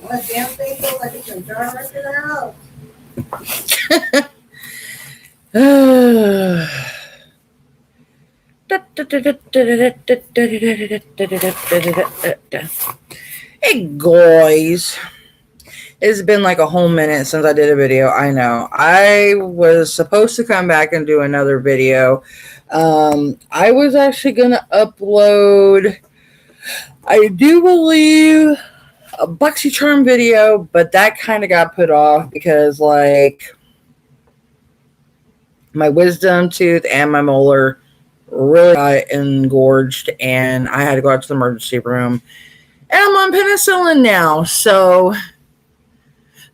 That damn thing feels like it's been darn right to the house. Hey guys, it's been like a whole minute since I did a video. I know. I was supposed to come back and do another video. I was actually gonna upload, I do believe, a BoxyCharm video, but that kind of got put off because like my wisdom tooth and my molar really got engorged, and I had to go out to the emergency room. And I'm on penicillin now, so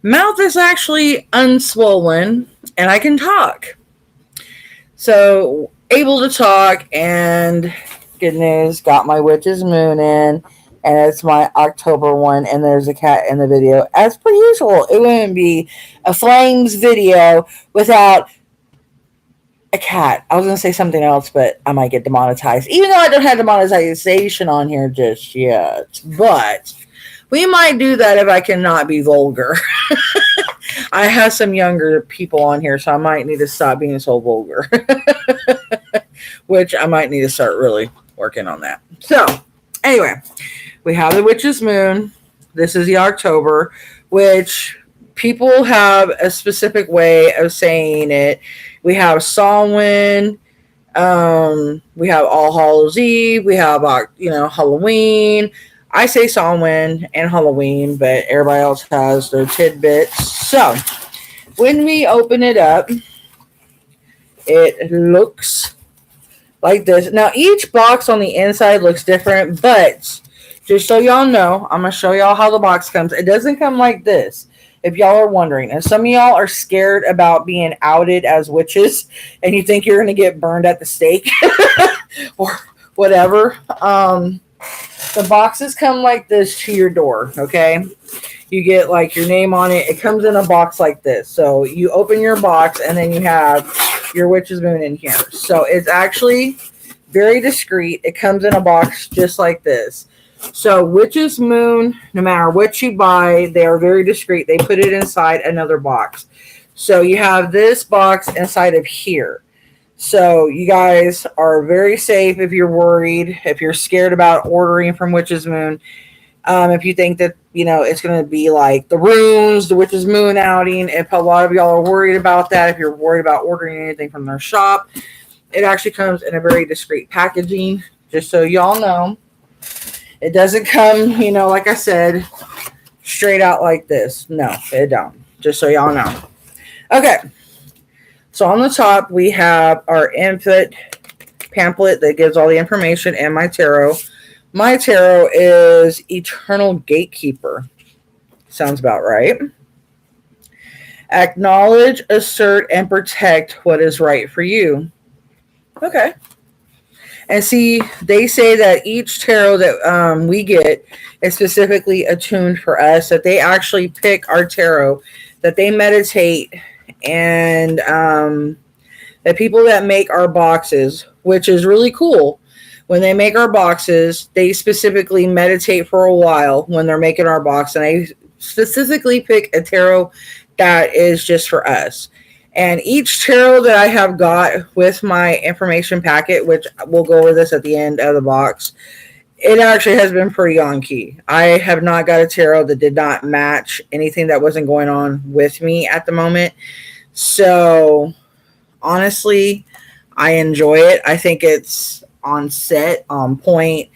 mouth is actually unswollen, and I can talk. So able to talk, and good news, got my witch's moon in, and it's my October one, and there's a cat in the video. As per usual, it wouldn't be a Flames video without a cat. I was going to say something else, but I might get demonetized, even though I don't have demonetization on here just yet. But we might do that if I cannot be vulgar. I have some younger people on here, so I might need to stop being so vulgar. Which I might need to start really working on that. So, anyway, we have the witch's moon. This is the October, which people have a specific way of saying it. We have Samhain, we have All Hallows Eve, we have Halloween. I say Samhain and Halloween, but everybody else has their tidbits. So when we open it up, it looks like this. Now each box on the inside looks different, but just so y'all know, I'm going to show y'all how the box comes. It doesn't come like this, if y'all are wondering. And some of y'all are scared about being outed as witches and you think you're going to get burned at the stake or whatever. The boxes come like this to your door, okay? You get like your name on it. It comes in a box like this. So you open your box and then you have your witch's moon in here. So it's actually very discreet. It comes in a box just like this. So witch's moon, no matter what you buy, they are very discreet. They put it inside another box. So you have this box inside of here. So you guys are very safe if you're worried, if you're scared about ordering from witch's moon. If you think that, it's going to be like the runes, the witch's moon outing, if a lot of y'all are worried about that, if you're worried about ordering anything from their shop, it actually comes in a very discreet packaging, just so y'all know. It doesn't come, like I said, straight out like this. No, it don't. Just so y'all know. Okay. So on the top, we have our input pamphlet that gives all the information and my tarot. My tarot is Eternal Gatekeeper. Sounds about right. Acknowledge, assert, and protect what is right for you. Okay. And see, they say that each tarot that we get is specifically attuned for us, that they actually pick our tarot, that they meditate, and the people that make our boxes, which is really cool. When they make our boxes, they specifically meditate for a while when they're making our box, and they specifically pick a tarot that is just for us. And each tarot that I have got with my information packet, which we'll go over this at the end of the box, it actually has been pretty on key. I have not got a tarot that did not match anything that wasn't going on with me at the moment. So, honestly, I enjoy it. I think it's on set, on point.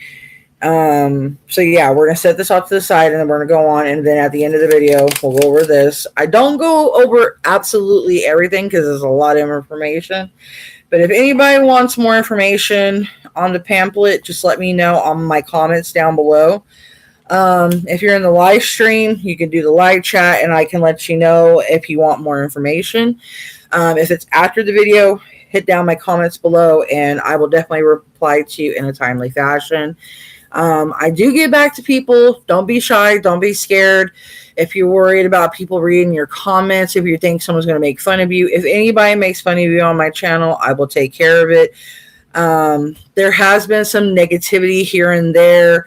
So yeah, we're going to set this off to the side and then we're going to go on, and then at the end of the video, we'll go over this. I don't go over absolutely everything because there's a lot of information, but if anybody wants more information on the pamphlet, just let me know on my comments down below. If you're in the live stream, you can do the live chat and I can let you know if you want more information. If it's after the video, hit down my comments below and I will definitely reply to you in a timely fashion. I do get back to people. Don't be shy. Don't be scared. If you're worried about people reading your comments, if you think someone's going to make fun of you, if anybody makes fun of you on my channel, I will take care of it. There has been some negativity here and there.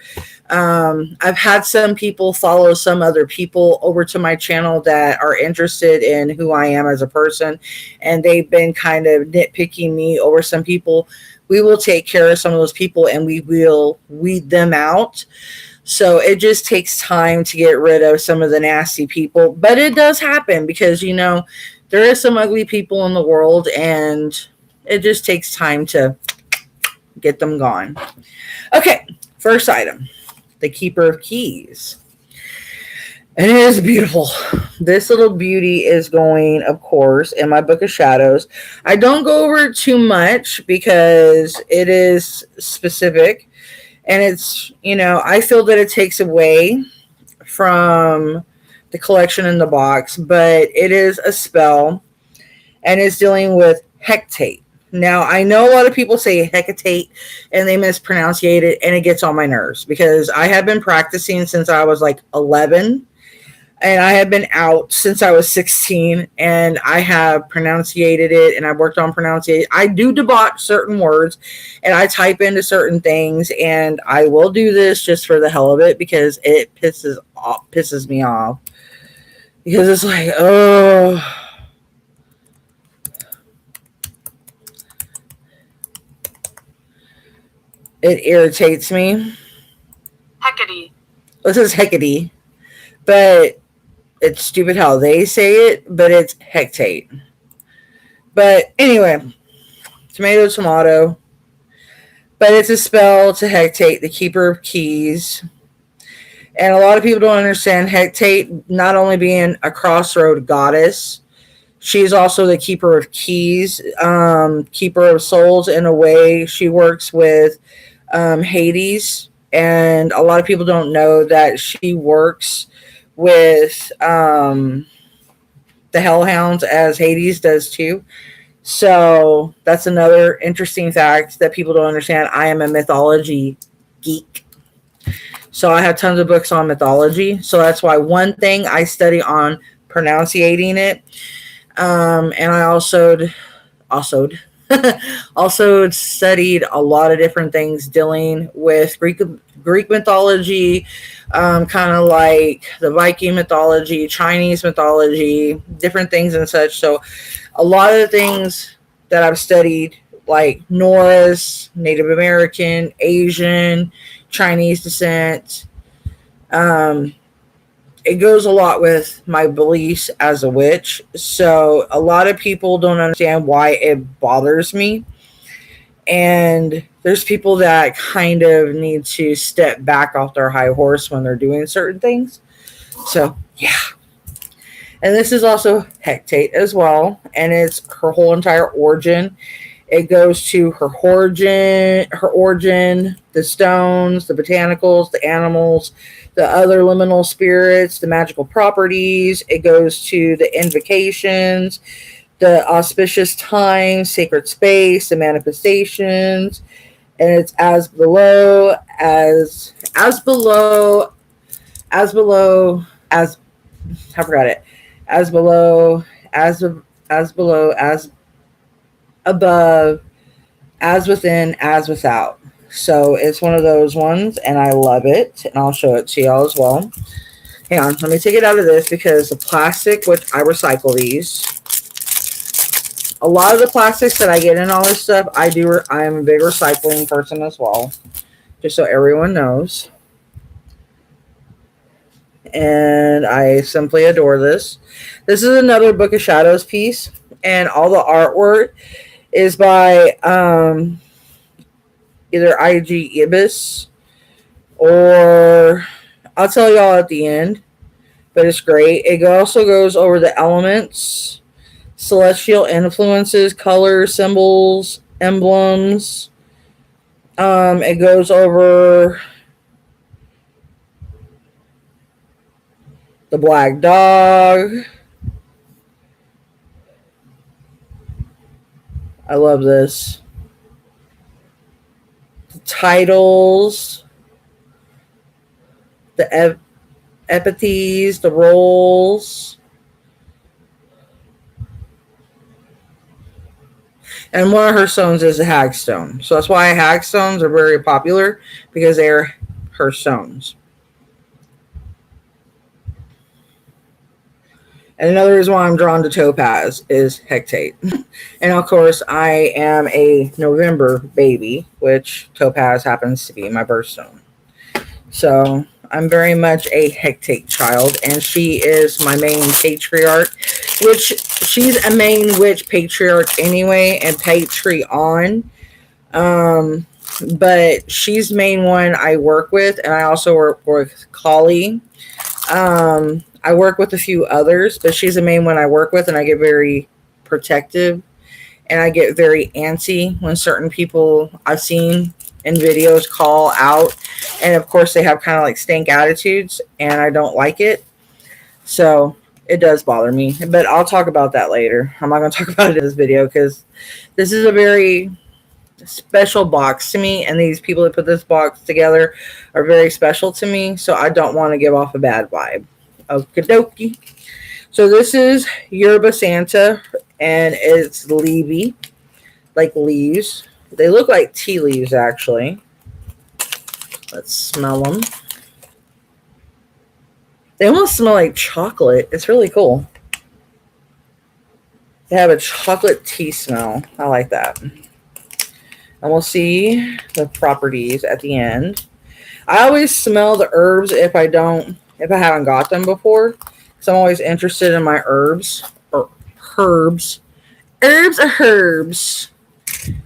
I've had some people follow some other people over to my channel that are interested in who I am as a person, and they've been kind of nitpicking me over some people. We will take care of some of those people and we will weed them out. So it just takes time to get rid of some of the nasty people, but it does happen because there is some ugly people in the world, and it just takes time to get them gone. Okay, first item, the Keeper of Keys. And it is beautiful. This little beauty is going, of course, in my Book of Shadows. I don't go over it too much because it is specific. And it's, I feel that it takes away from the collection in the box, but it is a spell and it's dealing with hectate. Now, I know a lot of people say Hecate and they mispronounce it, and it gets on my nerves because I have been practicing since I was like 11, and I have been out since I was 16, and I have pronunciated it, and I've worked on pronunciation. I do debauch certain words, and I type into certain things, and I will do this just for the hell of it because it pisses me off. Because it's like, oh... It irritates me. Hecate. This is Hecate, but it's stupid how they say it, but it's hectate. But anyway, tomato. But it's a spell to hectate, the Keeper of Keys. And a lot of people don't understand hectate not only being a crossroad goddess, she's also the Keeper of Keys, Keeper of Souls in a way. She works with Hades, and a lot of people don't know that she works with the Hellhounds as Hades does too. So that's another interesting fact that people don't understand. I am a mythology geek. So I have tons of books on mythology. So that's why one thing I study on pronunciating it. And I also studied a lot of different things dealing with Greek mythology, kind of like the Viking mythology, Chinese mythology, different things and such. So a lot of the things that I've studied, like Norse, Native American, Asian, Chinese descent, it goes a lot with my beliefs as a witch. So a lot of people don't understand why it bothers me. And there's people that kind of need to step back off their high horse when they're doing certain things. So, yeah. And this is also Hecate as well. And it's her whole entire origin. It goes to her origin, the stones, the botanicals, the animals, the other liminal spirits, the magical properties. It goes to the invocations, the auspicious times, sacred space, the manifestations, and it's as below, as I forgot it, as below, as above, as within, as without. So it's one of those ones, and I love it, and I'll show it to y'all as well. Hang on, let me take it out of this because the plastic, which I recycle these. A lot of the plastics that I get in all this stuff, I am a big recycling person as well, just so everyone knows. And I simply adore this. This is another Book of Shadows piece, and all the artwork is by either IG Ibis or I'll tell y'all at the end, but it's great. It also goes over the elements, celestial influences, colors, symbols, emblems. It goes over the black dog. I love this. The titles, the epithes, the roles. And one of her stones is a hagstone. So that's why hagstones are very popular, because they're her stones. And another reason why I'm drawn to topaz is hectate. And of course, I am a November baby, which topaz happens to be my birthstone. So I'm very much a hectate child, and she is my main patriarch, which she's a main witch patriarch anyway, and Patreon. But she's main one I work with, and I also work with Kali. I work with a few others, but she's the main one I work with, and I get very protective, and I get very antsy when certain people I've seen in videos call out, and of course they have kind of like stank attitudes, and I don't like it, so it does bother me, but I'll talk about that later. I'm not going to talk about it in this video because this is a very special box to me, and these people that put this box together are very special to me, so I don't want to give off a bad vibe. Okie dokie. So this is Yerba Santa, and it's leafy, like leaves. They look like tea leaves, actually. Let's smell them. They almost smell like chocolate. It's really cool. They have a chocolate tea smell. I like that. And we'll see the properties at the end. I always smell the herbs if I haven't got them before, because I'm always interested in my herbs or herbs. Herbs or herbs.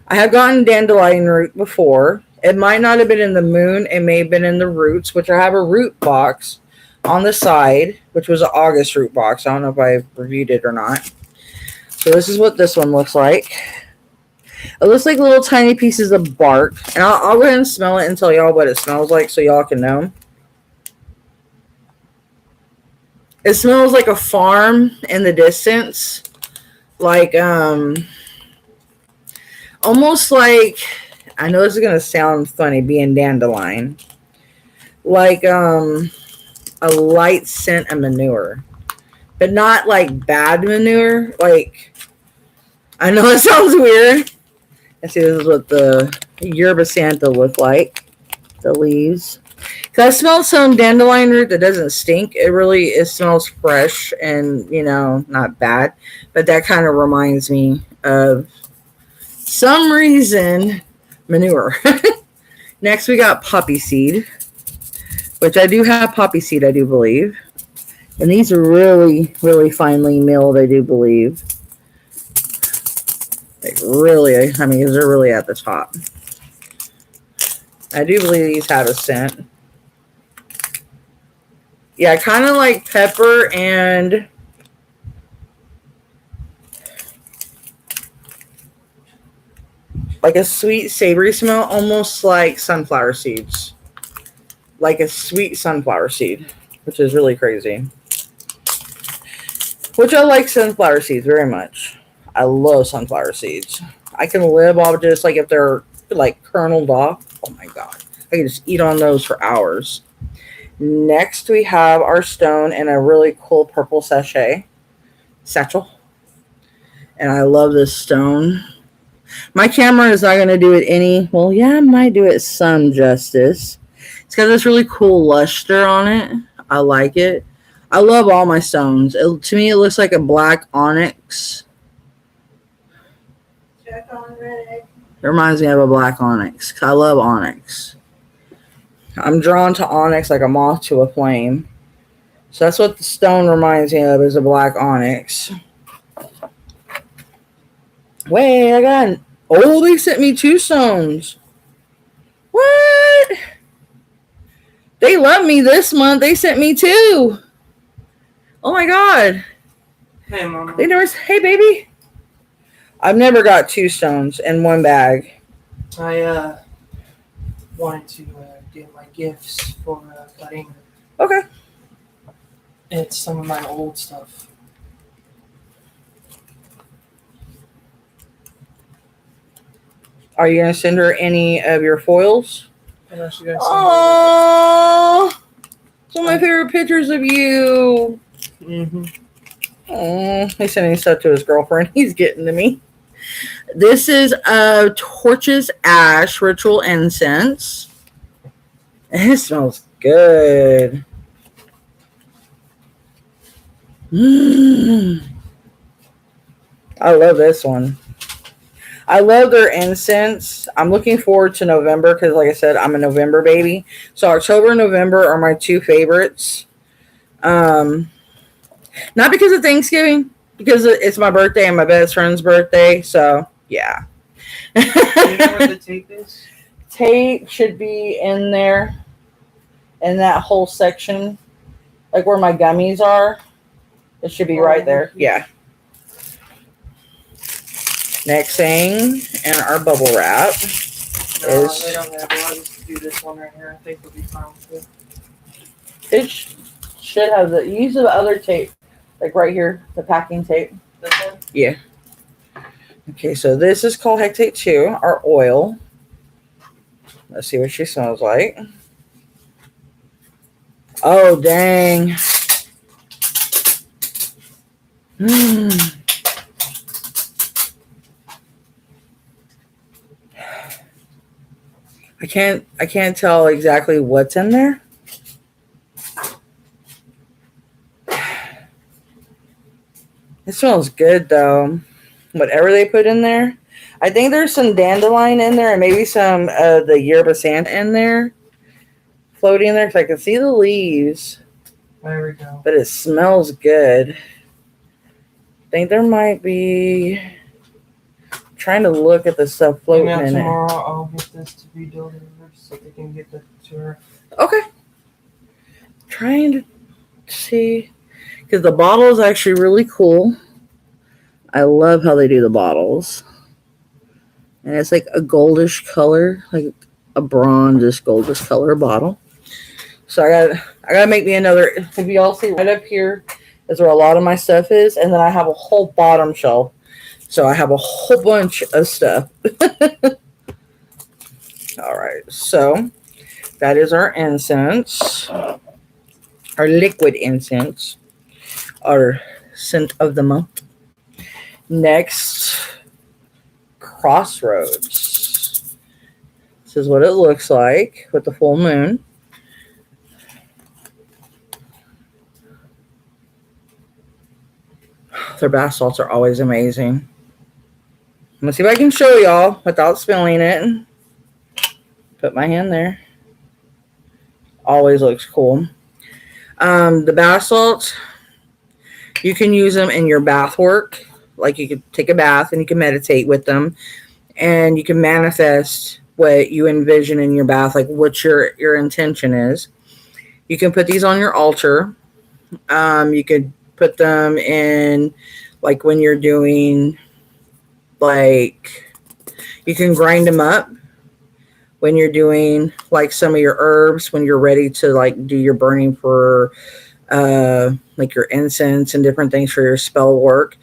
I have gotten dandelion root before. It might not have been in the moon. It may have been in the roots, which I have a root box on the side, which was an August root box. I don't know if I reviewed it or not. So this is what this one looks like. It looks like little tiny pieces of bark. And I'll go ahead and smell it and tell y'all what it smells like so y'all can know. It smells like a farm in the distance. Like, almost like, I know this is going to sound funny being dandelion. Like, a light scent of manure. But not like bad manure. Like, I know it sounds weird. Let's see, this is what the Yerba Santa look like. The leaves. Because I smell some dandelion root that doesn't stink. It smells fresh and, not bad. But that kind of reminds me of some reason manure. Next, we got poppy seed, which I do have poppy seed, I do believe. And these are really, really finely milled, I do believe. Like really, I mean, they're really at the top. I do believe these have a scent. Yeah, kind of like pepper and like a sweet, savory smell, almost like sunflower seeds. Like a sweet sunflower seed, which is really crazy. Which I like sunflower seeds very much. I love sunflower seeds. I can live off just like if they're like kerneled off. Oh my God. I can just eat on those for hours. Next, we have our stone in a really cool purple satchel. And I love this stone. My camera is not going to do it I might do it some justice. It's got this really cool luster on it. I like it. I love all my stones. To me, it looks like a black onyx. Check on Reddit. It reminds me of a black onyx. I love onyx. I'm drawn to onyx like a moth to a flame. So that's what the stone reminds me of, is a black onyx. Wait, they sent me 2 stones. What? They love me this month. They sent me 2. Oh my God. Hey, Mama. Hey, baby. I've never got 2 stones in one bag. I wanted to get my gifts for cutting. Okay. It's some of my old stuff. Are you going to send her any of your foils? Unless you guys Oh, some of my favorite pictures of you. Mm-hmm. Oh, he's sending stuff to his girlfriend. He's getting to me. This is Torches Ash Ritual Incense. It smells good. Mm. I love this one. I love their incense. I'm looking forward to November because, like I said, I'm a November baby. So October and November are my two favorites. Um, Not because of Thanksgiving, because it's my birthday and my best friend's birthday. So yeah. Do you know where the tape is? Tape should be in there, in that whole section, like where my gummies are. It should be right there. Yeah. Next thing in our bubble wrap No, is they don't have it. I'll just do this one right here. I think we'll be fine with it should have the use the other tape, like right here, the packing tape. this one. Yeah. Okay, so this is called Hectate 2, our oil. Let's see what she smells like. Oh, dang. Mm. I can't tell exactly what's in there. It smells good though. Whatever they put in there. I think there's some dandelion in there and maybe some the yerba santa in there. Floating in there because I can see the leaves. There we go. But it smells good. I think there might be. I'm trying to look at the stuff floating And now in it. tomorrow I'll get this to be delivered so they can get the to her. Okay. Trying to see. Because the bottle is actually really cool. I love how they do the bottles. And it's like a goldish color, like a bronzish goldish color bottle. So I gotta make me another. If you all see right up here is where a lot of my stuff is, and then I have a whole bottom shelf. So I have a whole bunch of stuff. All right, so that is our incense, our liquid incense, our scent of the month. Next, Crossroads. This is what it looks like with the full moon. Their bath salts are always amazing. I'm gonna see if I can show y'all without spilling it. Put my hand there. Always looks cool. The bath salts, you can use them in your bath work. Like you could take a bath and you can meditate with them, and you can manifest what you envision in your bath, like what your intention is. You can put these on your altar. You could put them in, like when you're doing, like you can grind them up when you're doing like some of your herbs, when you're ready to like do your burning for like your incense and different things for your spell work.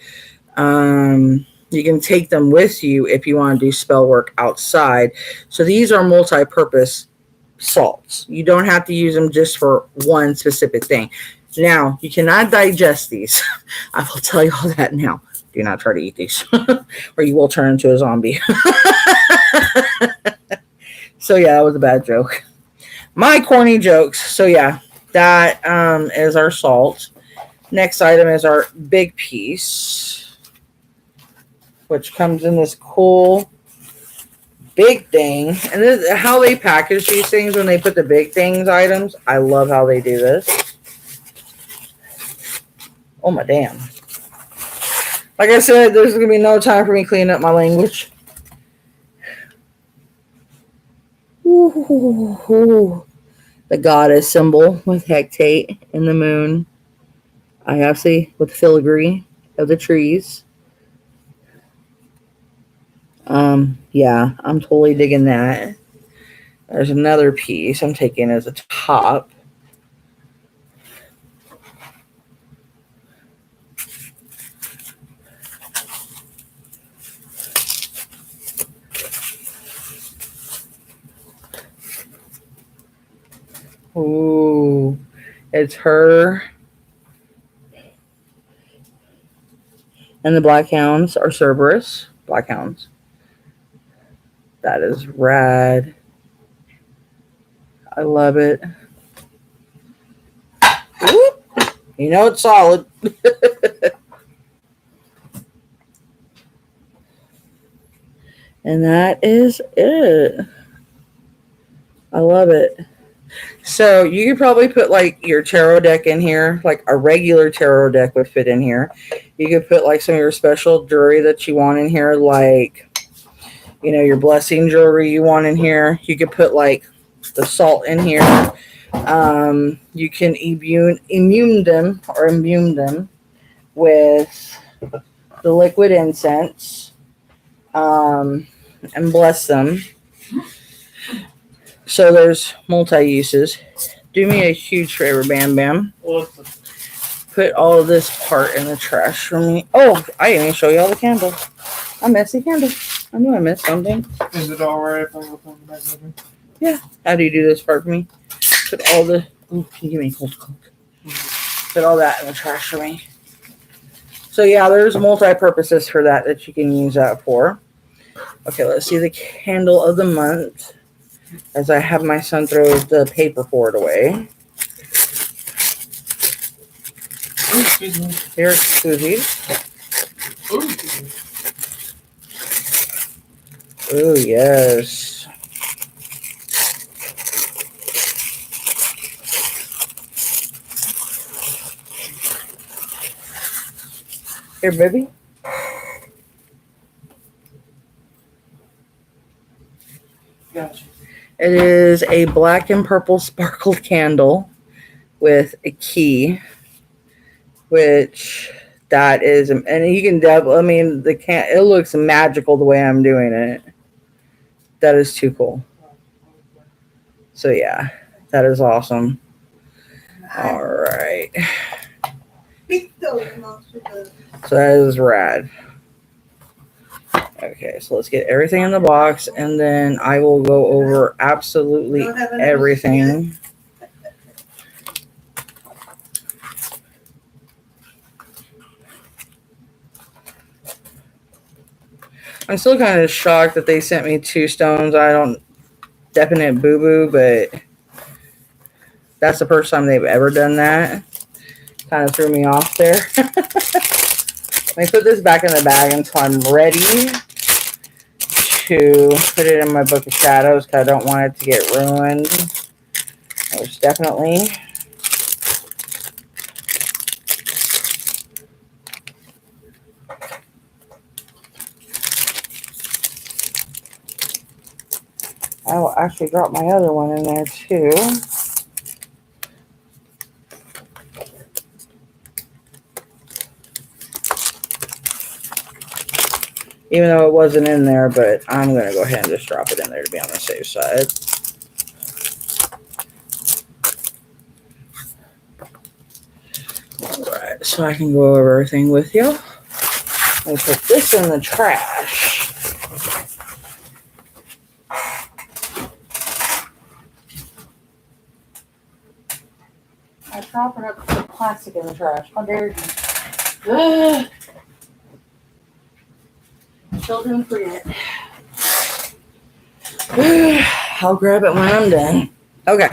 You can take them with you if you want to do spell work outside. So these are multi-purpose salts. You don't have to use them just for one specific thing. Now, you cannot digest these. I will tell you all that now. Do not try to eat these or you will turn into a zombie. So yeah, that was a bad joke. My corny jokes. So yeah, that is our salt. Next item is our big piece, which comes in this cool big thing. And this, how they package these things when they put the big things items, I love how they do this. Oh my damn. Like I said, there's going to be no time for me cleaning up my language. Ooh, the goddess symbol with Hecate and the moon. I have to see with filigree of the trees. Yeah, I'm totally digging that. There's another piece I'm taking as a top. Ooh, it's her. And the black hounds are Cerberus. Black hounds. That is rad. I love it. Whoop. You know it's solid. And that is it. I love it. So you could probably put like your tarot deck in here, like a regular tarot deck would fit in here. You could put like some of your special jewelry that you want in here, like, you know, your blessing jewelry you want in here. You could put like the salt in here. You can immune them with the liquid incense, and bless them. So there's multi-uses. Do me a huge favor, Bam Bam. Put all of this part in the trash for me. Oh, I didn't even show you all the candle. I missed the candle. I knew I missed something. Is it alright if I open the back open? Yeah. How do you do this part for me? Put all the... Ooh, can you give me a cold Coke? Put all that in the trash for me. So yeah, there's multi-purposes for that you can use that for. Okay, let's see the candle of the month. As I have my son throw the paper for it away. Oh, excuse me. Here, Susie. Oh, Oh, yes. Here, baby. gotcha. It is a black and purple sparkled candle with a key, which that is, and you can I mean, it looks magical the way I'm doing it. That is too cool. So yeah, that is awesome. All right. So that is rad. Okay, so let's get everything in the box, and then I will go over absolutely everything. I'm still kind of shocked that they sent me 2 stones. I don't definite boo-boo, but that's the first time they've ever done that. Kind of threw me off there. Let me put this back in the bag until I'm ready to put it in my book of shadows, because I don't want it to get ruined. Most definitely. I will actually drop my other one in there too. Even though it wasn't in there, but I'm going to go ahead and just drop it in there to be on the safe side. Alright, so I can go over everything with you. I'll put this in the trash. I propped up the plastic in the trash. How dare you? Children forget. I'll grab it when I'm done. Okay.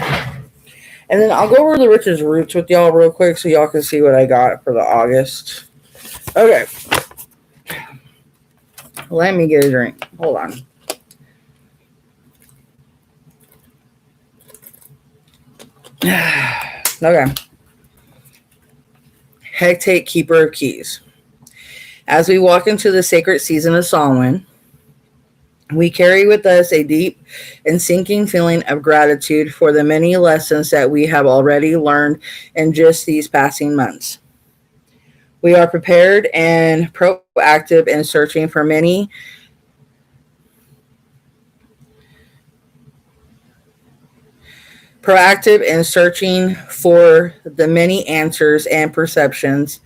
And then I'll go over the Rich's Roots with y'all real quick so y'all can see what I got for the August. Okay. Let me get a drink. Hold on. Okay. Hecate, Keeper of Keys. As we walk into the sacred season of Samhain, we carry with us a deep and sinking feeling of gratitude for the many lessons that we have already learned in just these passing months. We are prepared and proactive in searching for the many answers and perceptions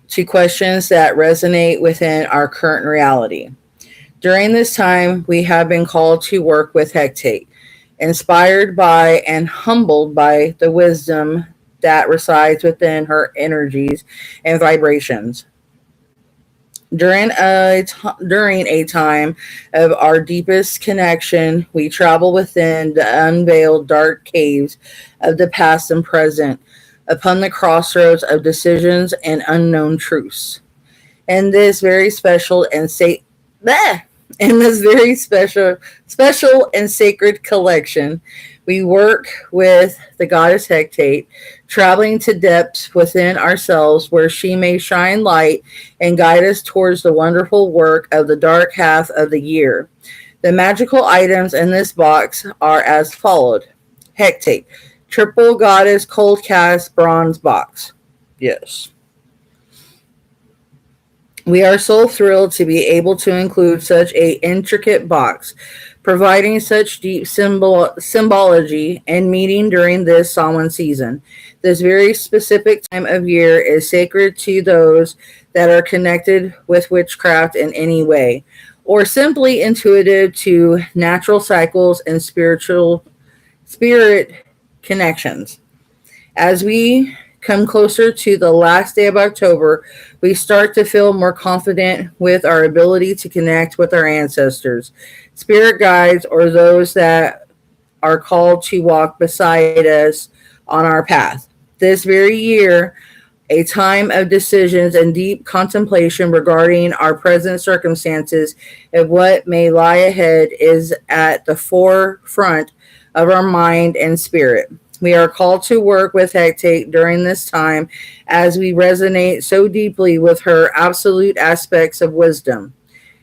to questions that resonate within our current reality. During this time, we have been called to work with Hecate, inspired by and humbled by the wisdom that resides within her energies and vibrations. During a time of our deepest connection, we travel within the unveiled dark caves of the past and present, upon the crossroads of decisions and unknown truths. In this very special and in this very special and sacred collection, we work with the goddess Hecate, traveling to depths within ourselves where she may shine light and guide us towards the wonderful work of the dark half of the year. The magical items in this box are as followed: Hecate, triple goddess cold cast bronze box. Yes. We are so thrilled to be able to include such a intricate box, providing such deep symbology and meaning during this Samhain season. This very specific time of year is sacred to those that are connected with witchcraft in any way, or simply intuitive to natural cycles and spirit connections. As we come closer to the last day of October, we start to feel more confident with our ability to connect with our ancestors, spirit guides, or those that are called to walk beside us on our path. This very year, a time of decisions and deep contemplation regarding our present circumstances and what may lie ahead is at the forefront of our mind and spirit. We are called to work with Hecate during this time as we resonate so deeply with her absolute aspects of wisdom.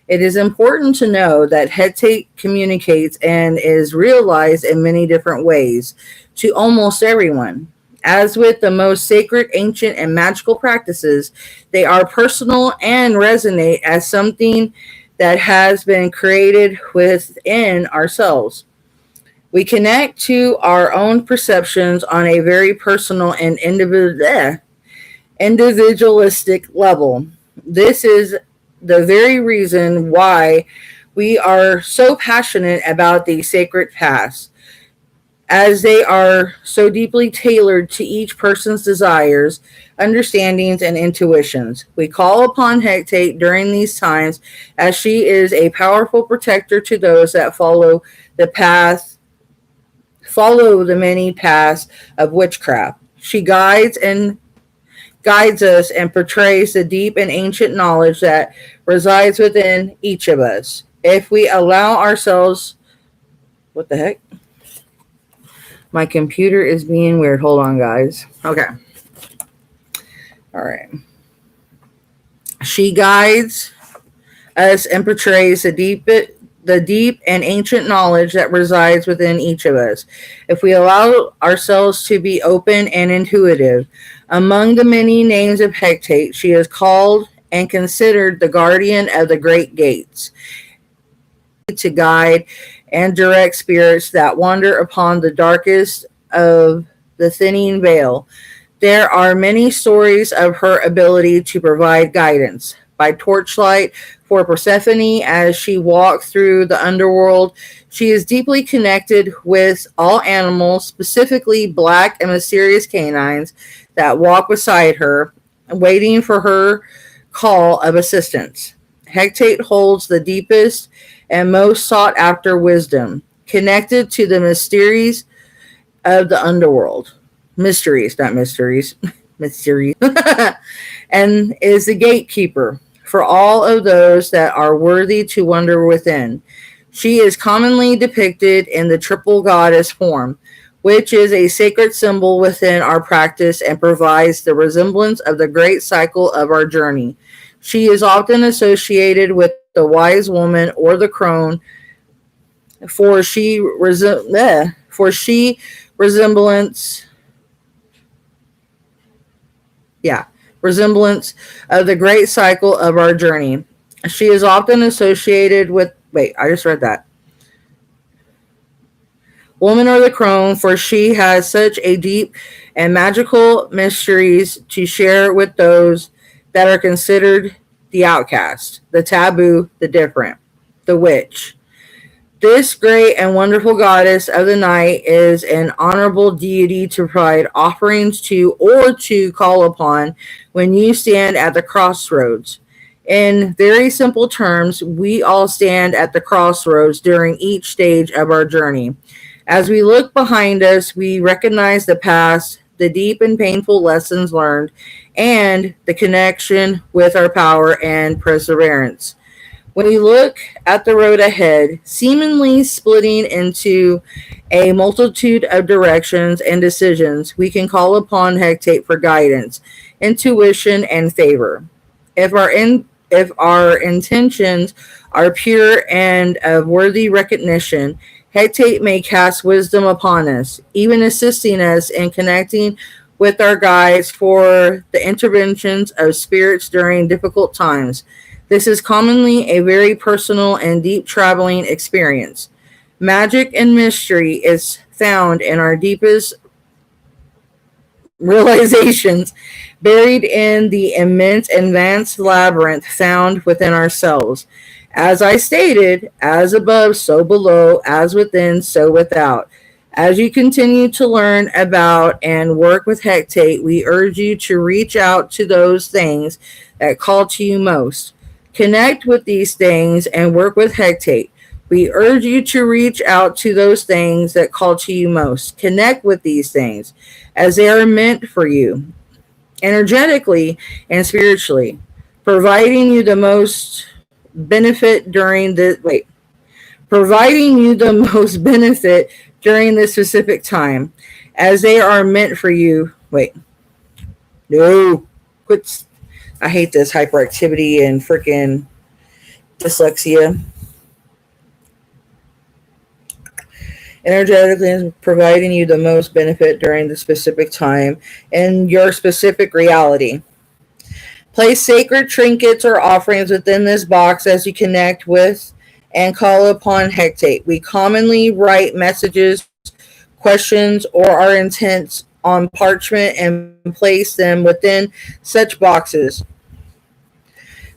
It is important to know that Hecate communicates and is realized in many different ways to almost everyone. As with the most sacred, ancient, and magical practices, they are personal and resonate as something that has been created within ourselves. We connect to our own perceptions on a very personal and individualistic level. This is the very reason why we are so passionate about the sacred past, as they are so deeply tailored to each person's desires, understandings, and intuitions. We call upon Hecate during these times as she is a powerful protector to those that the path follow the many paths of witchcraft. She guides us and portrays the deep and ancient knowledge that resides within each of us. If we allow ourselves, what the heck? My computer is being weird. Hold on, guys. Okay. All right. She guides us and portrays the deep and ancient knowledge that resides within each of us. If we allow ourselves to be open and intuitive, among the many names of Hecate, she is called and considered the guardian of the great gates, to guide and direct spirits that wander upon the darkest of the thinning veil. There are many stories of her ability to provide guidance by torchlight for Persephone as she walked through the underworld. She is deeply connected with all animals, specifically black and mysterious canines that walk beside her, waiting for her call of assistance. Hecate holds the deepest and most sought after wisdom, connected to the mysteries of the underworld. Mysteries, not mysteries. Mysteries. And is the gatekeeper for all of those that are worthy to wander within. She is commonly depicted in the triple goddess form, which is a sacred symbol within our practice and provides the resemblance of the great cycle of our journey. She is often associated with the wise woman or the crone, for she resemblance resemblance of the great cycle of our journey. She is often associated with I just read that. Woman or the crone, for she has such a deep and magical mysteries to share with those that are considered the outcast, the taboo, the different, the witch. This great and wonderful goddess of the night is an honorable deity to provide offerings to or to call upon when you stand at the crossroads. In very simple terms, we all stand at the crossroads during each stage of our journey. As we look behind us, we recognize the past, the deep and painful lessons learned, and the connection with our power and perseverance. When we look at the road ahead, seemingly splitting into a multitude of directions and decisions, we can call upon Hecate for guidance, intuition, and favor. If our intentions are pure and of worthy recognition, Hecate may cast wisdom upon us, even assisting us in connecting with our guides for the interventions of spirits during difficult times. This is commonly a very personal and deep traveling experience. Magic and mystery is found in our deepest realizations, buried in the immense and vast labyrinth found within ourselves. As I stated, as above, so below, as within, so without. As you continue to learn about and work with Hecate, we urge you to reach out to those things that call to you most. Connect with these things and work with Hecate. We urge you to reach out to those things that call to you most. Connect with these things as they are meant for you, energetically and spiritually, providing you the most benefit during the wait, providing you the most benefit during this specific time, as they are meant for you. Wait, no, quit. I hate this hyperactivity and freaking dyslexia. Energetically and providing you the most benefit during the specific time and your specific reality. Place sacred trinkets or offerings within this box as you connect with and call upon Hecate. We commonly write messages, questions, or our intents on parchment and place them within such boxes.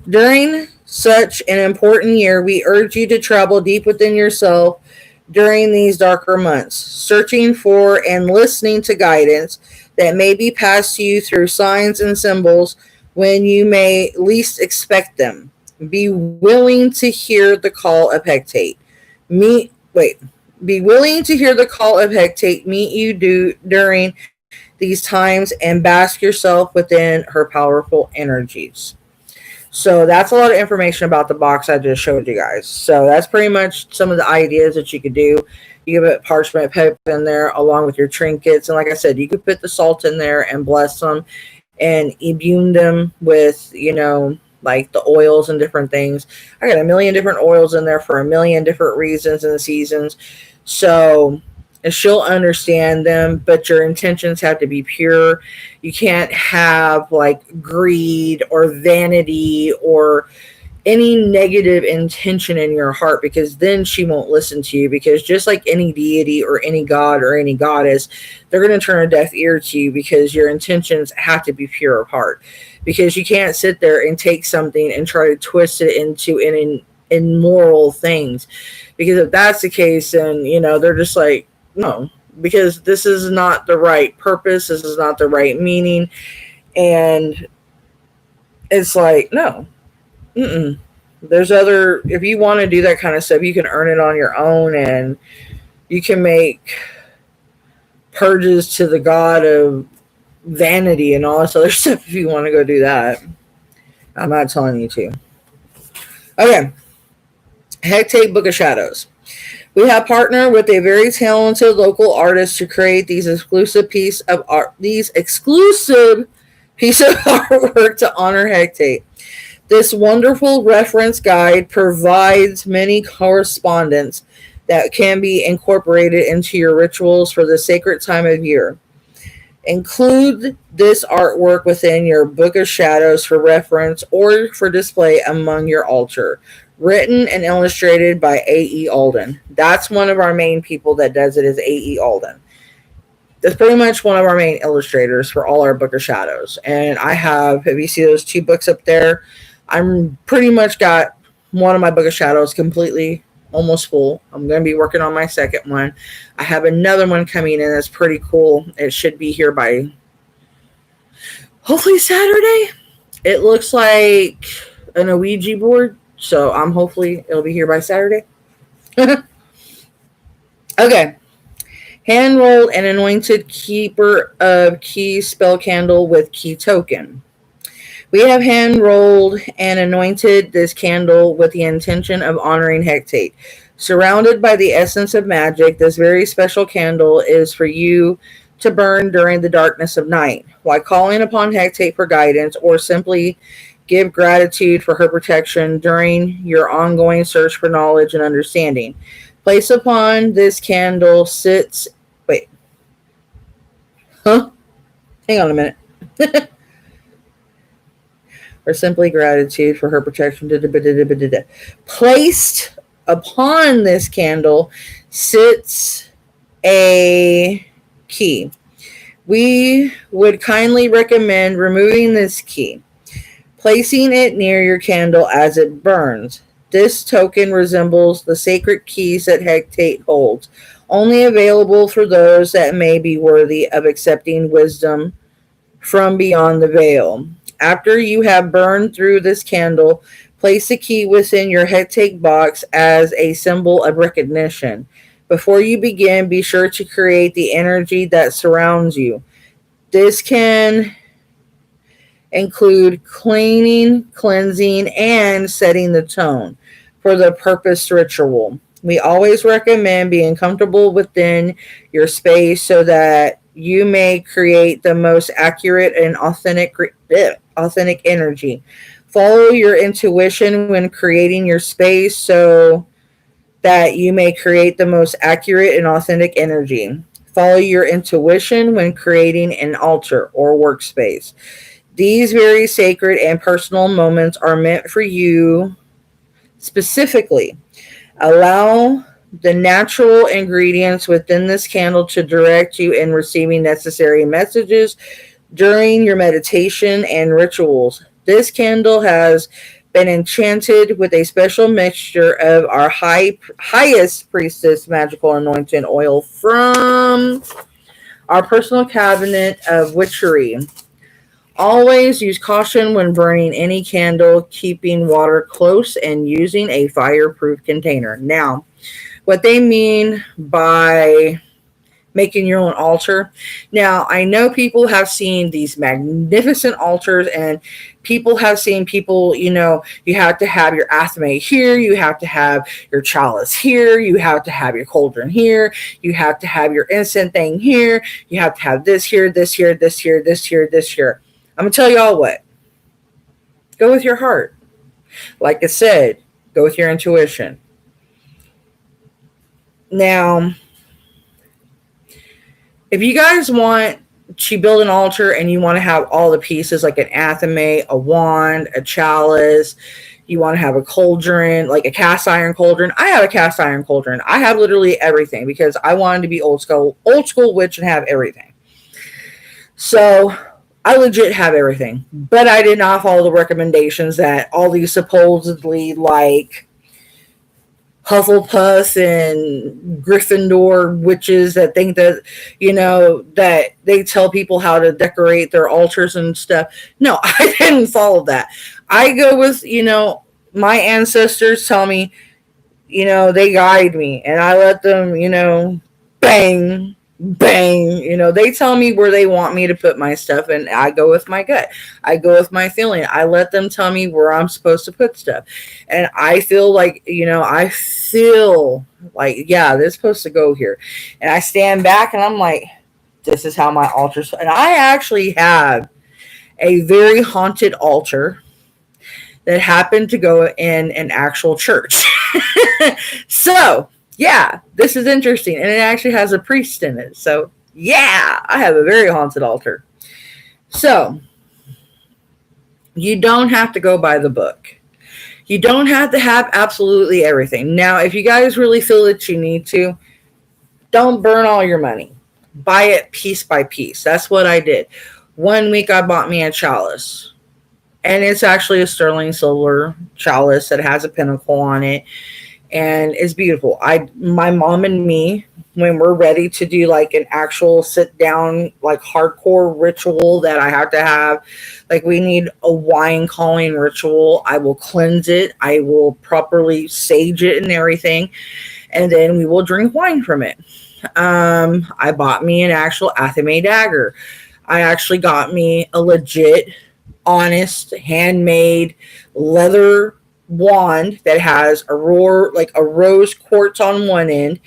During such an important year, we urge you to travel deep within yourself during these darker months, searching for and listening to guidance that may be passed to you through signs and symbols when you may least expect them. Be willing to hear the call of Hecate. Meet wait. Be willing to hear the call of Hecate meet you during these times and bask yourself within her powerful energies. So that's a lot of information about the box I just showed you guys. So that's pretty much some of the ideas that you could do. You could put parchment paper in there along with your trinkets. And like I said, you could put the salt in there and bless them and imbue them with, like the oils and different things. I got a million different oils in there for a million different reasons and seasons. So she'll understand them, but your intentions have to be pure. You can't have like greed or vanity or any negative intention in your heart, because then she won't listen to you. Because just like any deity or any god or any goddess, they're going to turn a deaf ear to you because your intentions have to be pure of heart. Because you can't sit there and take something and try to twist it into an immoral things. Because if that's the case, then they're just like, no, because this is not the right purpose. This is not the right meaning. And it's like, no. There's other, if you want to do that kind of stuff, you can earn it on your own, and you can make purges to the god of vanity and all this other stuff if you want to go do that. I'm not telling you to. Okay. Hecate Book of Shadows. We have partnered with a very talented local artist to create these exclusive piece of artwork to honor Hecate. This wonderful reference guide provides many correspondence that can be incorporated into your rituals for the sacred time of year. Include this artwork within your Book of Shadows for reference or for display among your altar. Written and illustrated by A.E. Alden. That's one of our main people that does it, is A.E. Alden. That's pretty much one of our main illustrators for all our Book of Shadows. And if you see those 2 books up there, I'm pretty much got one of my Book of Shadows completely almost full. I'm going to be working on my second one. I have another one coming in that's pretty cool. It should be here by hopefully Saturday. It looks like an Ouija board, so I'm hopefully it'll be here by Saturday. Okay. Hand rolled and anointed keeper of key spell candle with key token. We have hand rolled and anointed this candle with the intention of honoring Hecate. Surrounded by the essence of magic, this very special candle is for you to burn during the darkness of night, while calling upon Hecate for guidance, or simply give gratitude for her protection during your ongoing search for knowledge and understanding. Place upon this candle sits. Wait. Huh? Hang on a minute. Or simply gratitude for her protection. Placed upon this candle sits a key. We would kindly recommend removing this key, placing it near your candle as it burns. This token resembles the sacred keys that Hecate holds, only available for those that may be worthy of accepting wisdom from beyond the veil. After you have burned through this candle, place the key within your Hecate box as a symbol of recognition. Before you begin, be sure to create the energy that surrounds you. This can include cleaning, cleansing, and setting the tone for the purpose ritual. We always recommend being comfortable within your space so that you may create the most accurate and authentic energy. Follow your intuition when creating your space so that you may create the most accurate and authentic energy. Follow your intuition when creating an altar or workspace. These very sacred and personal moments are meant for you specifically. Allow the natural ingredients within this candle to direct you in receiving necessary messages during your meditation and rituals. This candle has been enchanted with a special mixture of our highest priestess magical anointing oil from our personal cabinet of witchery. Always use caution when burning any candle, keeping water close and using a fireproof container. Now, what they mean by making your own altar. Now, I know people have seen these magnificent altars, and people have seen people, you have to have your athame here, you have to have your chalice here, you have to have your cauldron here, you have to have your incense thing here, you have to have this here, this here, this here, this here, this here. I'm going to tell y'all what. Go with your heart. Like I said, go with your intuition. Now, if you guys want to build an altar and you want to have all the pieces, like an athame, a wand, a chalice, you want to have a cauldron, like a cast iron cauldron. I have a cast iron cauldron. I have literally everything because I wanted to be old school witch and have everything. So I legit have everything, but I did not follow the recommendations that all these supposedly like Hufflepuff and Gryffindor witches that think that, that they tell people how to decorate their altars and stuff. No, I didn't follow that. I go with, my ancestors tell me, they guide me and I let them, bang, they tell me where they want me to put my stuff and I go with my gut. I go with my feeling. I let them tell me where I'm supposed to put stuff. And I feel like, yeah, this is supposed to go here. And I stand back and I'm like, this is how my altar's. And I actually have a very haunted altar that happened to go in an actual church. So, yeah, this is interesting. And it actually has a priest in it. So, yeah, I have a very haunted altar. So, you don't have to go by the book. You don't have to have absolutely everything. Now, if you guys really feel that you need to, don't burn all your money. Buy it piece by piece. That's what I did. 1 week I bought me a chalice. And it's actually a sterling silver chalice that has a pinnacle on it. and it's beautiful. My mom and me, when we're ready to do like an actual sit down, like hardcore ritual that I have to have, like we need a wine calling ritual. I will cleanse it. I will properly sage it and everything, and then we will drink wine from it. I bought me an actual Athame dagger. I actually got me a legit, honest, handmade leather wand that has a rose quartz on one end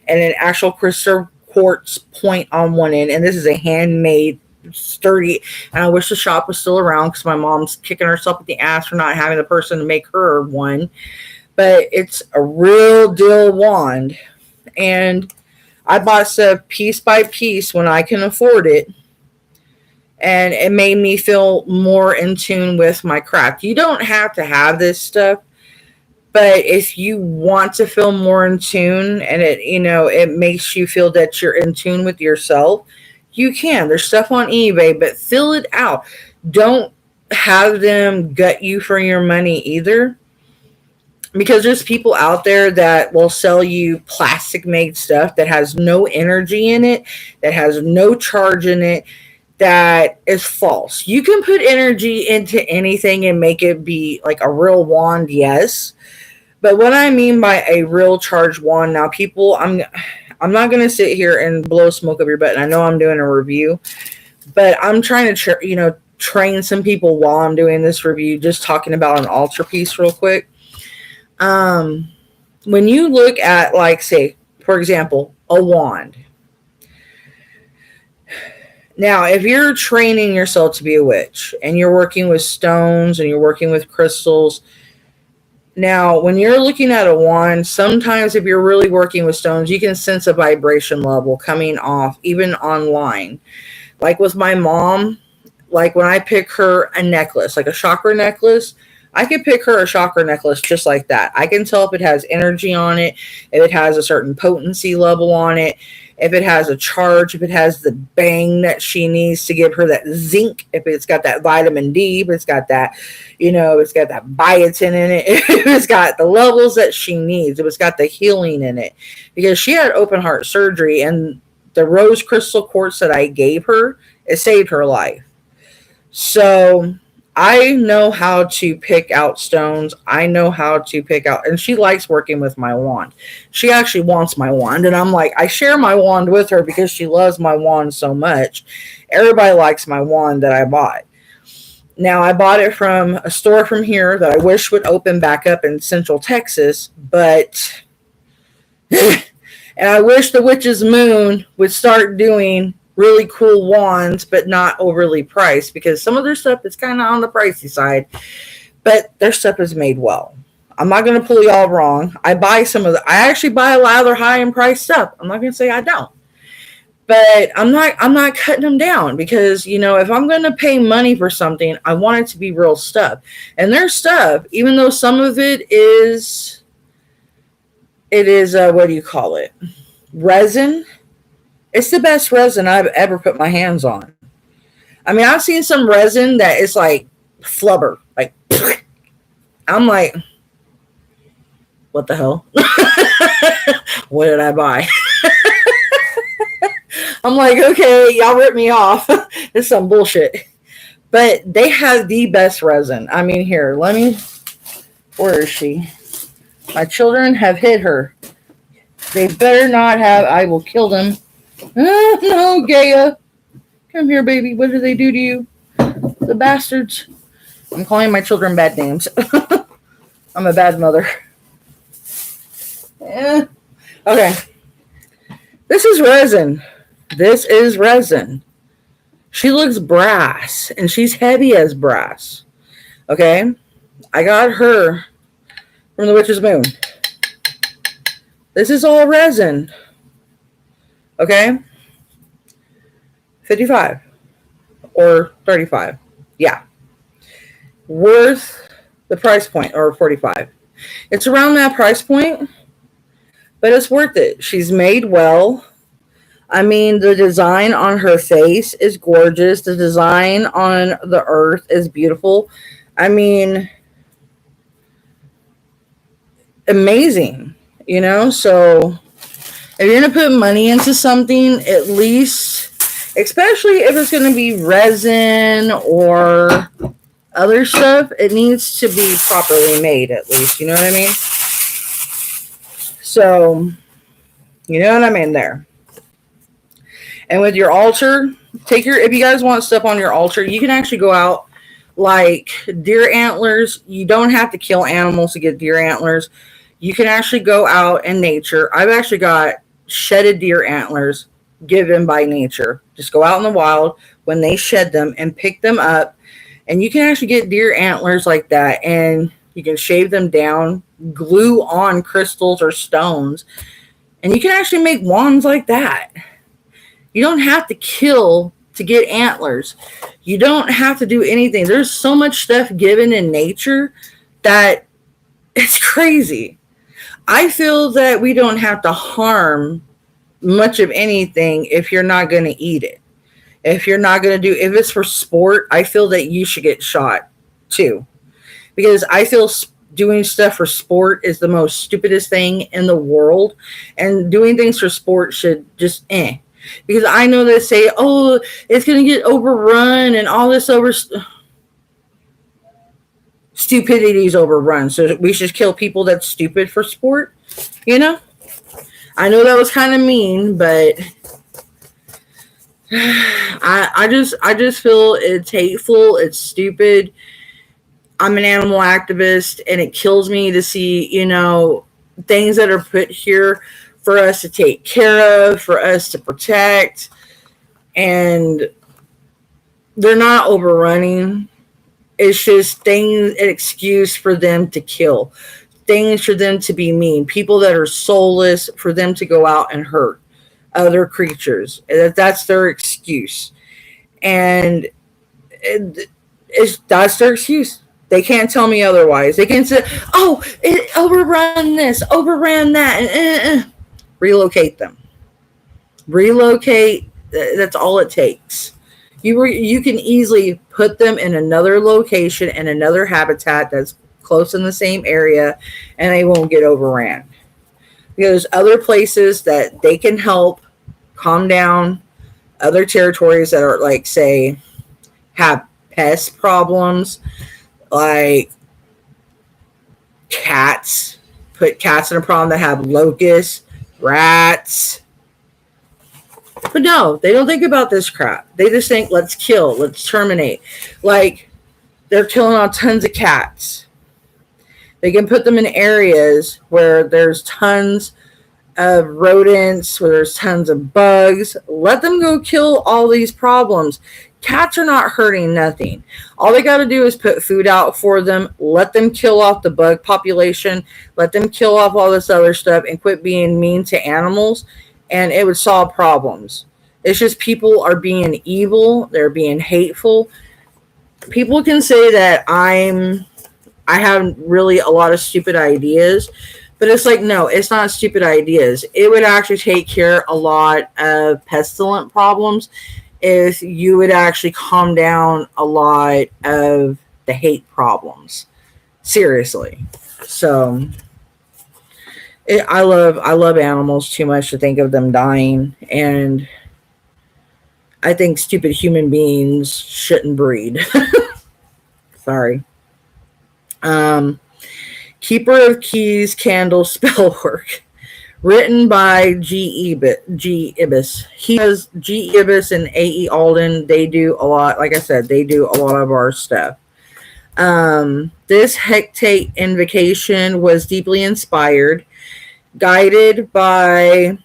and an actual crystal quartz point on one end. And this is a handmade, sturdy. And I wish the shop was still around because my mom's kicking herself in the ass for not having the person to make her one. But it's a real deal wand. And I bought stuff piece by piece when I can afford it, and it made me feel more in tune with my craft. You don't have to have this stuff, but if you want to feel more in tune and it makes you feel that you're in tune with yourself, you can. There's stuff on eBay, but fill it out. Don't have them gut you for your money either, because there's people out there that will sell you plastic made stuff that has no energy in it, that has no charge in it, that is false. You can put energy into anything and make it be like a real wand, yes. But what I mean by a real charged wand, now people, I'm not going to sit here and blow smoke up your butt. And I know I'm doing a review, but I'm trying to train some people while I'm doing this review, just talking about an altar piece real quick. When you look at, like, say, for example, a wand. Now, if you're training yourself to be a witch and you're working with stones and you're working with crystals, now, when you're looking at a wand, sometimes if you're really working with stones, you can sense a vibration level coming off, even online. Like with my mom, like when I pick her a necklace, like a chakra necklace, I could pick her a chakra necklace just like that. I can tell if it has energy on it, if it has a certain potency level on it, if it has a charge, if it has the bang that she needs to give her that zinc, if it's got that vitamin D, if it's got that, it's got that biotin in it, if it's got the levels that she needs, if it's got the healing in it. Because she had open heart surgery, and the rose crystal quartz that I gave her, it saved her life. So I know how to pick out stones. I know how to pick out, and she likes working with my wand. She actually wants my wand, and I'm like, I share my wand with her because she loves my wand so much. Everybody likes my wand that I bought. Now, I bought it from a store from here that I wish would open back up in Central Texas, but and I wish the Witch's Moon would start doing really cool wands, but not overly priced, because some of their stuff is kind of on the pricey side, but their stuff is made well. I'm not going to pull y'all wrong. I actually buy a lot of their high end price stuff. I'm not going to say I don't, but I'm not cutting them down, because, if I'm going to pay money for something, I want it to be real stuff. And their stuff, even though some of it is what do you call it? Resin. It's the best resin I've ever put my hands on. I mean, I've seen some resin that is like flubber. Like, I'm like, what the hell? What did I buy? I'm like, okay, y'all ripped me off. This is some bullshit. But they have the best resin. I mean, here, where is she? My children have hit her. They better not have. I will kill them. No, Gaia. Come here, baby. What did they do to you? The bastards. I'm calling my children bad names. I'm a bad mother. Yeah. Okay. This is resin. She looks brass, and she's heavy as brass. Okay? I got her from the Witch's Moon. This is all resin. Okay? 55 or 35. Yeah. Worth the price point, or 45. It's around that price point, but it's worth it. She's made well. I mean, the design on her face is gorgeous. The design on the earth is beautiful. I mean, amazing, you know? So if you're going to put money into something, at least, especially if it's going to be resin or other stuff, it needs to be properly made, at least. You know what I mean? So, you know what I mean there. And with your altar, if you guys want stuff on your altar, you can actually go out like deer antlers. You don't have to kill animals to get deer antlers. You can actually go out in nature. I've actually got shedded deer antlers given by nature. Just go out in the wild when they shed them and pick them up. And you can actually get deer antlers like that. And you can shave them down, glue on crystals or stones. And you can actually make wands like that. You don't have to kill to get antlers. You don't have to do anything. There's so much stuff given in nature that it's crazy. I feel that we don't have to harm much of anything if you're not going to eat it. If it's for sport, I feel that you should get shot too. Because I feel doing stuff for sport is the most stupidest thing in the world. And doing things for sport should just Because I know they say, oh, it's going to get overrun and all this stupidity is overrun. So we should kill people that's stupid for sport, you know? I know that was kind of mean, but I just feel it's hateful. It's stupid. I'm an animal activist, and it kills me to see, things that are put here for us to take care of, for us to protect, and they're not overrunning. It's just an excuse for them to kill, things for them to be mean, people that are soulless, for them to go out and hurt other creatures. That's their excuse, and that's their excuse. They can't tell me otherwise. They can say, oh, it overran this, overran that. Relocate them. Relocate. That's all it takes. You can easily put them in another location and another habitat that's close in the same area, and they won't get overran. Because there's other places that they can help calm down, other territories that are, like, say, have pest problems, like cats. Put cats in a problem that have locusts, rats. But no, they don't think about this crap. They just think, let's kill, let's terminate. Like, they're killing on tons of cats. They can put them in areas where there's tons of rodents, where there's tons of bugs. Let them go kill all these problems. Cats are not hurting nothing. All they got to do is put food out for them. Let them kill off the bug population. Let them kill off all this other stuff and quit being mean to animals. And it would solve problems. It's just people are being evil. They're being hateful. People can say that I have really a lot of stupid ideas. But it's like, no, it's not stupid ideas. It would actually take care a lot of pestilent problems if you would actually calm down a lot of the hate problems. Seriously. So I love animals too much to think of them dying, and I think stupid human beings shouldn't breed. Sorry. Keeper of Keys candle spell work. Written by G. Ibis. He has G. Ibis and A.E. Alden. They do a lot. Like I said, they do a lot of our stuff. This Hecate invocation was deeply inspired, guided by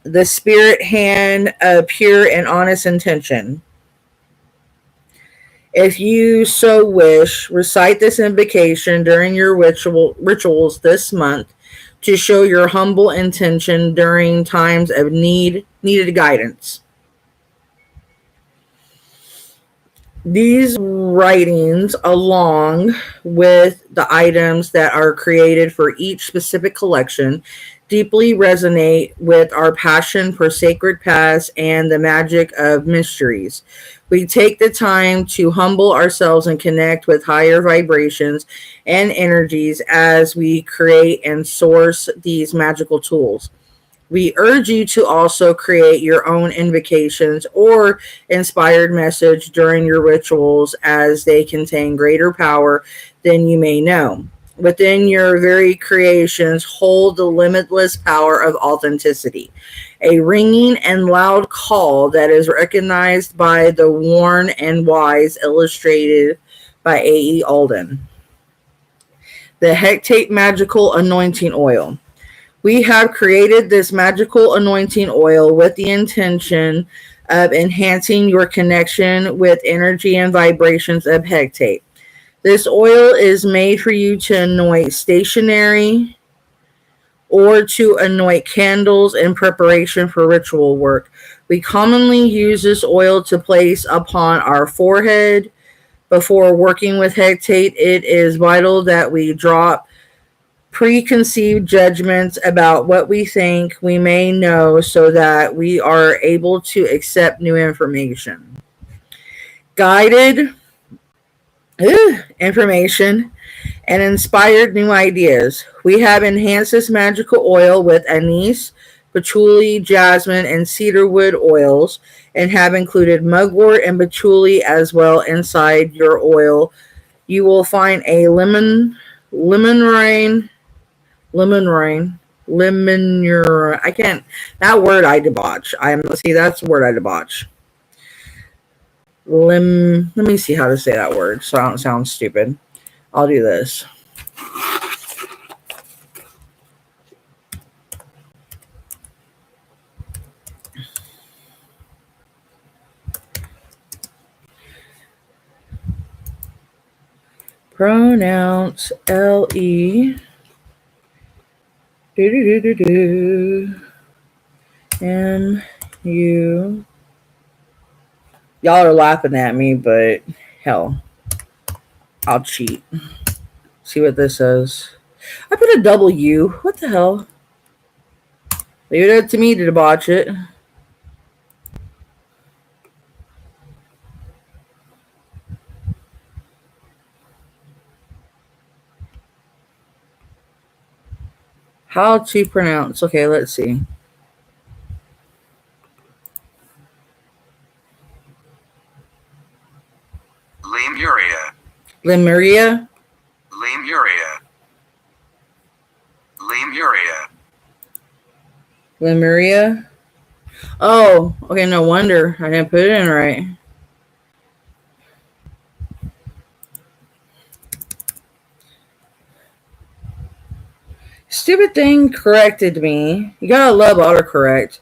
the spirit hand of pure and honest intention. If you so wish, recite this invocation during your rituals this month to show your humble intention during times of needed guidance. These writings, along with the items that are created for each specific collection, deeply resonate with our passion for sacred paths and the magic of mysteries. We take the time to humble ourselves and connect with higher vibrations and energies as we create and source these magical tools. We urge you to also create your own invocations or inspired message during your rituals as they contain greater power than you may know. Within your very creations hold the limitless power of authenticity, a ringing and loud call that is recognized by the worn and wise, illustrated by A.E. Alden. The Hectate Magical Anointing Oil. We have created this magical anointing oil with the intention of enhancing your connection with energy and vibrations of Hectate. This oil is made for you to anoint stationery or to anoint candles in preparation for ritual work. We commonly use this oil to place upon our forehead. Before working with Hectate, it is vital that we drop preconceived judgments about what we think we may know so that we are able to accept new information. Guided information and inspired new ideas. We have enhanced this magical oil with anise, patchouli, jasmine, and cedarwood oils, and have included mugwort and patchouli as well inside your oil. You will find a lemon rain, I can't, that word I debauch. Let's see, that's the word I debauch. Let me see how to say that word so I don't sound stupid. I'll do this. Pronounce L-E M-U. Y'all are laughing at me, but hell, I'll cheat. See what this says. I put a W. What the hell? Leave it up to me to debauch it. How to pronounce. Okay, let's see. Lemuria. Lemuria? Lemuria. Lemuria. Lemuria? Oh, okay, no wonder I didn't put it in right. Stupid thing corrected me. You gotta love autocorrect.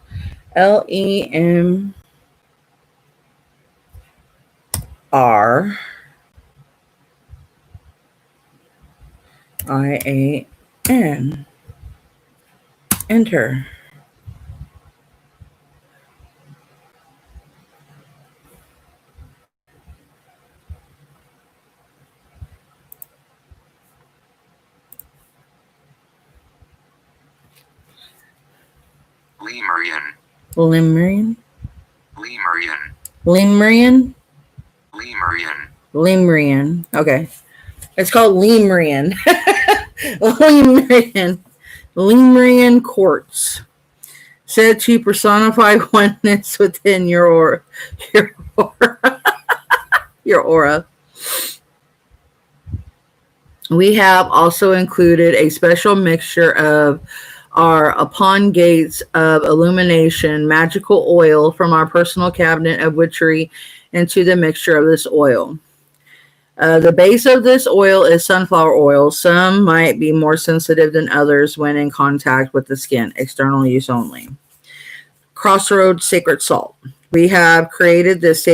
Lemr IAN. Enter. Lemurian. Lemurian? Lemurian. Lemurian? Lemurian. Lemurian. Okay. It's called Lemurian. Lemurian. Lemurian quartz. Said to personify oneness within your aura. Your aura. Your aura. We have also included a special mixture of our Upon Gates of Illumination magical oil from our personal cabinet of witchery into the mixture of this oil. The base of this oil is sunflower oil. Some might be more sensitive than others when in contact with the skin. External use only. Crossroads Sacred Salt. We have created this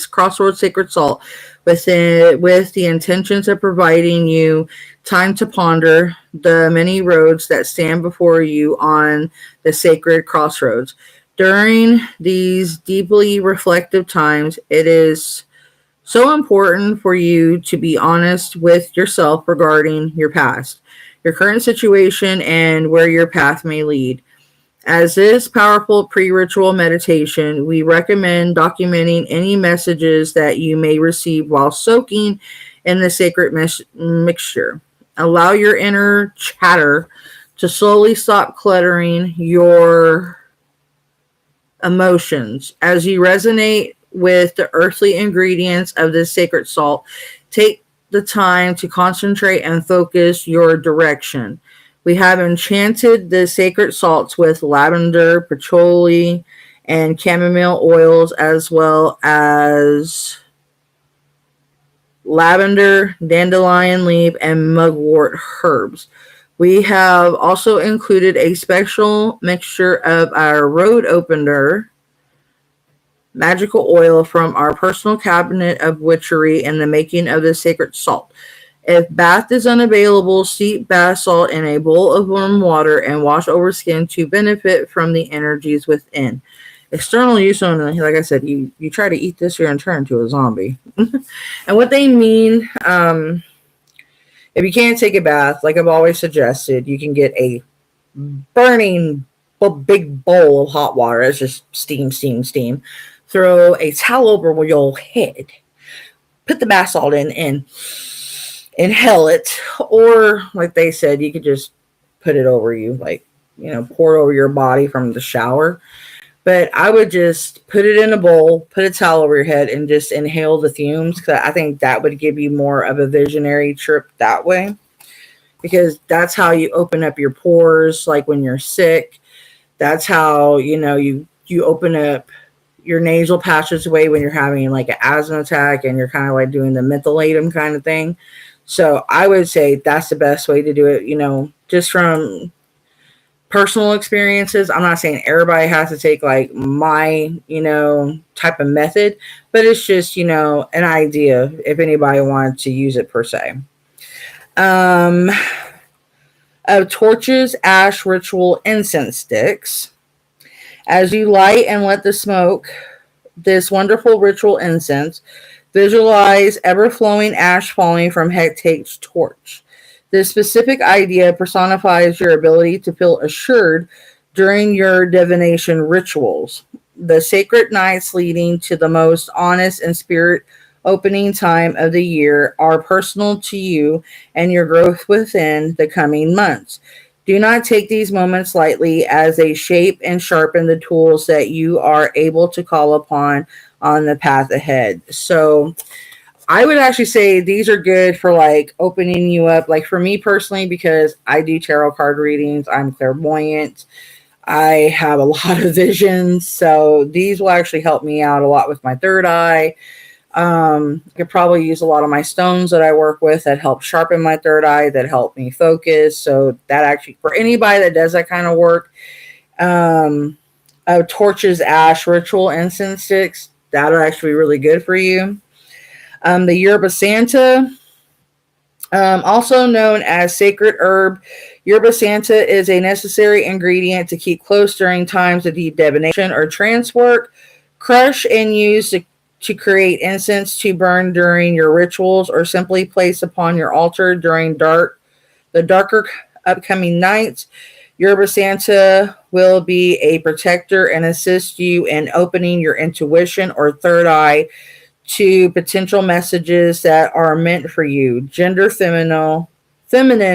Crossroads Sacred Salt with the intentions of providing you time to ponder the many roads that stand before you on the sacred crossroads. During these deeply reflective times, it is So important for you to be honest with yourself regarding your past, your current situation, and where your path may lead. As this powerful pre ritual meditation, we recommend documenting any messages that you may receive while soaking in the sacred mixture. Allow your inner chatter to slowly stop cluttering your emotions. As you resonate with the earthly ingredients of this sacred salt, take the time to concentrate and focus your direction. We have enchanted the sacred salts with lavender, patchouli, and chamomile oils, as well as lavender, dandelion leaf, and mugwort herbs. We have also included a special mixture of our road opener magical oil from our personal cabinet of witchery in the making of the sacred salt. If bath is unavailable, steep bath salt in a bowl of warm water and wash over skin to benefit from the energies within. External use only, like I said, you try to eat this, you're going to turn into a zombie. And what they mean, if you can't take a bath, like I've always suggested, you can get a burning big bowl of hot water. It's just steam, steam, steam. Throw a towel over your head. Put the bath salt in and inhale it. Or, like they said, you could just put it over you, like, pour it over your body from the shower. But I would just put it in a bowl, put a towel over your head, and just inhale the fumes, because I think that would give you more of a visionary trip that way. Because that's how you open up your pores, like when you're sick. That's how, you open up your nasal passageway when you're having like an asthma attack and you're kind of like doing the mentholatum kind of thing. So I would say that's the best way to do it, just from personal experiences. I'm not saying everybody has to take like my, type of method, but it's just, an idea if anybody wanted to use it per se. Of torches, ash, ritual, incense sticks. As you light and let the smoke this wonderful ritual incense, visualize ever-flowing ash falling from Hectate's torch. This specific idea personifies your ability to feel assured during your divination rituals. The sacred nights leading to the most honest and spirit opening time of the year are personal to you and your growth within the coming months. Do not take these moments lightly, as they shape and sharpen the tools that you are able to call upon on the path ahead. So I would actually say these are good for like opening you up. Like for me personally, because I do tarot card readings, I'm clairvoyant. I have a lot of visions. So these will actually help me out a lot with my third eye. I could probably use a lot of my stones that I work with that help sharpen my third eye, that help me focus. So that actually, for anybody that does that kind of work, torches, ash, ritual, incense sticks, that are actually really good for you. The yerba santa, also known as sacred herb, yerba santa is a necessary ingredient to keep close during times of deep divination or trance work. Crush and use to create incense to burn during your rituals, or simply place upon your altar during the darker upcoming nights. Yerba Santa will be a protector and assist you in opening your intuition or third eye to potential messages that are meant for you. Gender feminine, and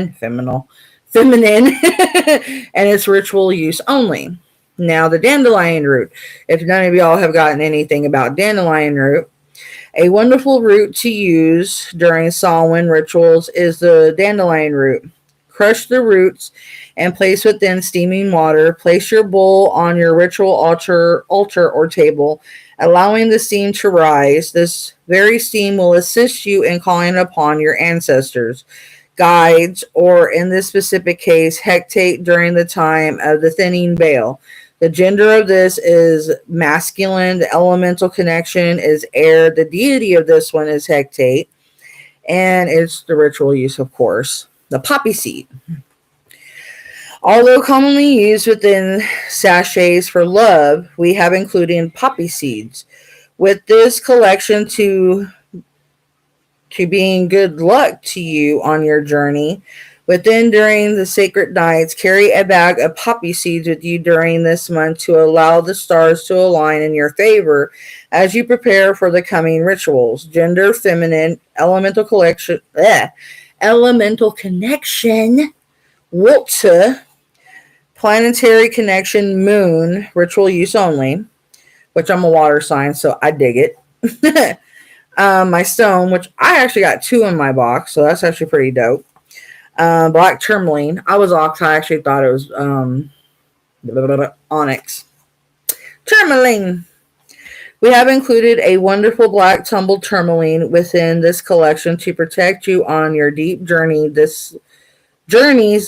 its ritual use only. Now, the dandelion root. If none of y'all have gotten anything about dandelion root, a wonderful root to use during Samhain rituals is the dandelion root. Crush the roots and place within steaming water. Place your bowl on your ritual altar or table, allowing the steam to rise. This very steam will assist you in calling upon your ancestors, guides, or in this specific case, Hecate during the time of the thinning veil. The gender of this is masculine. The elemental connection is air. The deity of this one is Hecate. And it's the ritual use, of course. The poppy seed. Although commonly used within sachets for love, we have included poppy seeds. With this collection to being good luck to you on your journey. Within during the sacred nights, carry a bag of poppy seeds with you during this month to allow the stars to align in your favor as you prepare for the coming rituals. Gender, feminine, elemental connection, water, planetary connection, moon, ritual use only, which I'm a water sign, so I dig it. My stone, which I actually got 2 in my box, so that's actually pretty dope. Black tourmaline. I was ox. I actually thought it was onyx. Tourmaline. We have included a wonderful black tumbled tourmaline within this collection to protect you on your deep journeys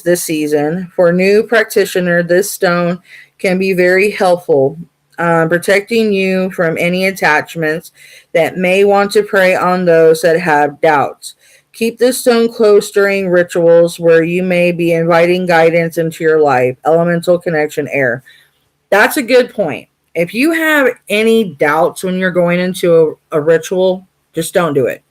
this season. For new practitioner, this stone can be very helpful, protecting you from any attachments that may want to prey on those that have doubts. Keep this stone close during rituals where you may be inviting guidance into your life. Elemental connection, air. That's a good point. If you have any doubts when you're going into a ritual, just don't do it,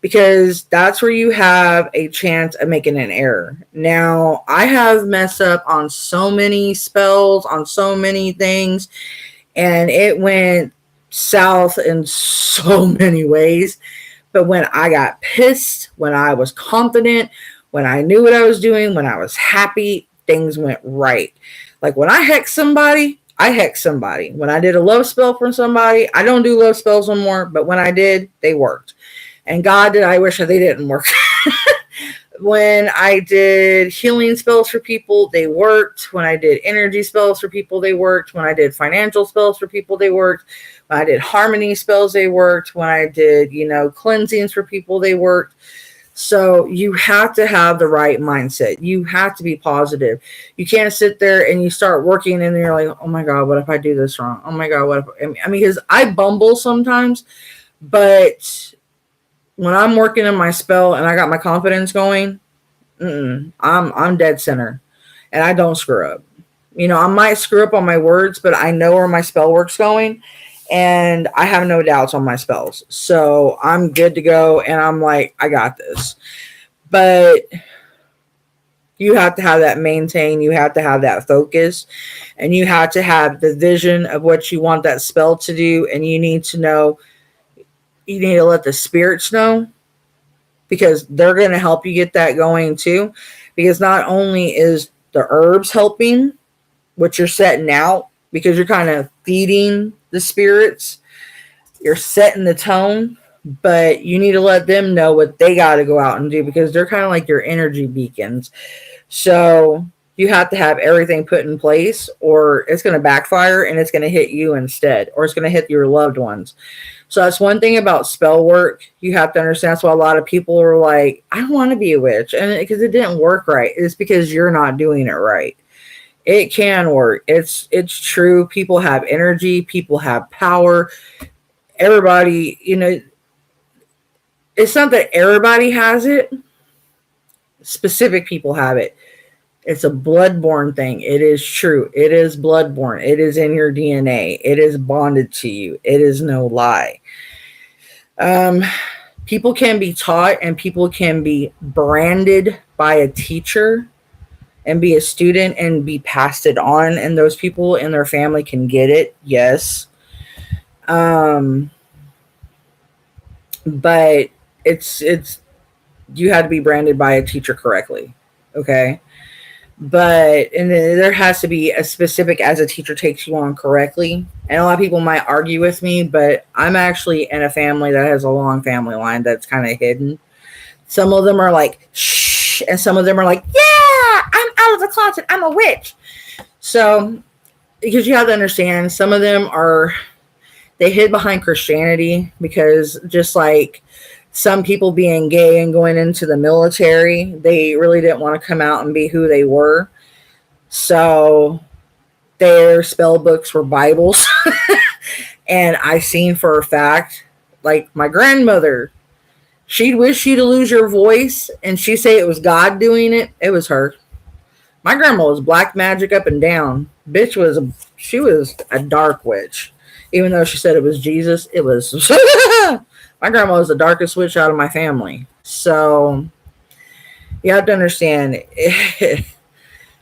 because that's where you have a chance of making an error. Now, I have messed up on so many spells, on so many things, and it went south in so many ways. But when I got pissed, when I was confident, when I knew what I was doing, when I was happy, things went right. Like when I hex somebody, I hex somebody. When I did a love spell for somebody, I don't do love spells no more, but when I did, they worked. And God, did I wish that they didn't work. When I did healing spells for people, they worked. When I did energy spells for people, they worked. When I did financial spells for people, they worked. When I did harmony spells, they worked. When I did, cleansings for people, they worked. So you have to have the right mindset. You have to be positive. You can't sit there and you start working and you're like, oh my God, what if I do this wrong? Oh my God, what if, because I bumble sometimes, but when I'm working in my spell and I got my confidence going, I'm dead center and I don't screw up. I might screw up on my words, but I know where my spell work's going and I have no doubts on my spells. So I'm good to go. And I'm like, I got this. But you have to have that maintain. You have to have that focus and you have to have the vision of what you want that spell to do. And you need to know, you need to let the spirits know, because they're going to help you get that going too. Because not only is the herbs helping, what you're setting out, because you're kind of feeding the spirits, you're setting the tone, but you need to let them know what they got to go out and do, because they're kind of like your energy beacons. So you have to have everything put in place or it's going to backfire and it's going to hit you instead, or it's going to hit your loved ones. So that's one thing about spell work. You have to understand. That's why a lot of people are like, I don't want to be a witch. And because it didn't work right. It's because you're not doing it right. It can work. It's true. People have energy. People have power. Everybody, it's not that everybody has it. Specific people have it. It's a bloodborne thing. It is true. It is bloodborne. It is in your DNA. It is bonded to you. It is no lie. People can be taught and people can be branded by a teacher and be a student and be passed it on. And those people and their family can get it. Yes. But it's you had to be branded by a teacher correctly. Okay. But and then there has to be a specific as a teacher takes you on correctly. And a lot of people might argue with me, but I'm actually in a family that has a long family line that's kind of hidden. Some of them are like, shh, and some of them are like, yeah, I'm out of the closet. I'm a witch. So, because you have to understand, some of them they hid behind Christianity, because just like some people being gay and going into the military, they really didn't want to come out and be who they were. So their spell books were Bibles. And I seen for a fact, like my grandmother, she'd wish you to lose your voice and she'd say it was God doing it. It was her. My grandma was black magic up and down. She was a dark witch. Even though she said it was Jesus, it was My grandma was the darkest witch out of my family. So you have to understand, a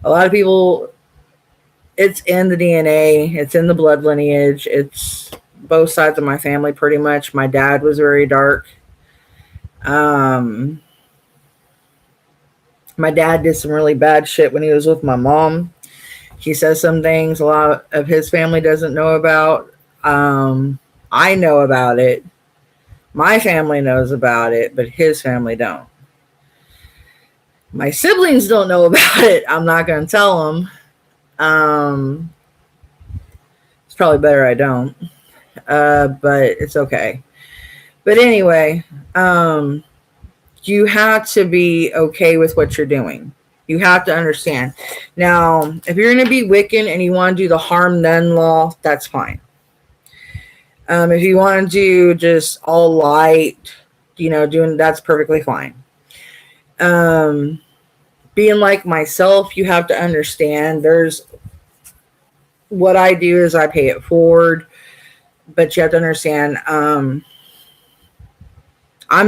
lot of people, it's in the DNA, it's in the blood lineage, it's both sides of my family pretty much. My dad was very dark. My dad did some really bad shit when he was with my mom. He says some things a lot of his family doesn't know about. I know about it. My family knows about it, but his family don't. My siblings don't know about it. I'm not going to tell them. It's probably better I don't. But it's okay. But anyway, you have to be okay with what you're doing. You have to understand. Now, if you're going to be Wiccan and you want to do the harm none law, that's fine. If you want to do just all light, doing that's perfectly fine. Being like myself, you have to understand what I do is I pay it forward, but you have to understand, I'm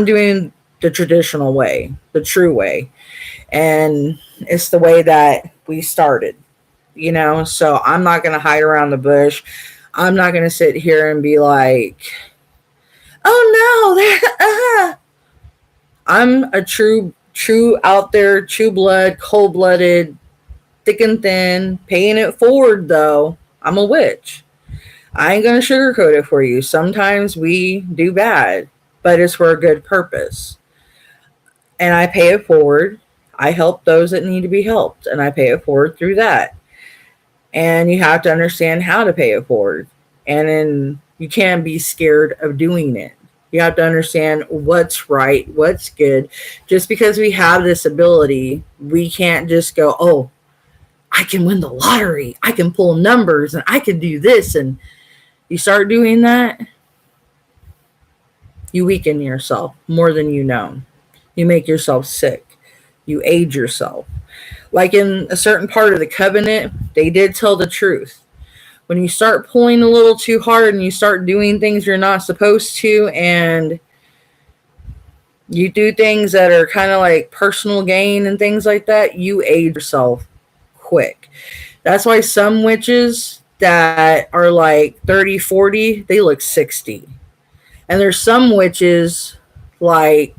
doing the traditional way, the true way. And it's the way that we started, so I'm not going to hide around the bush. I'm not going to sit here and be like, oh no, I'm a true out there, true blood, cold blooded, thick and thin, paying it forward though. I'm a witch. I ain't going to sugarcoat it for you. Sometimes we do bad, but it's for a good purpose. And I pay it forward. I help those that need to be helped, and I pay it forward through that. And you have to understand how to pay it forward. And then you can't be scared of doing it. You have to understand what's right, what's good. Just because we have this ability, we can't just go, oh, I can win the lottery. I can pull numbers and I can do this. And you start doing that, you weaken yourself more than you know. You make yourself sick. You age yourself. Like in a certain part of the covenant, they did tell the truth. When you start pulling a little too hard and you start doing things you're not supposed to, and you do things that are kind of like personal gain and things like that, you age yourself quick. That's why some witches that are like 30, 40, they look 60. And there's some witches like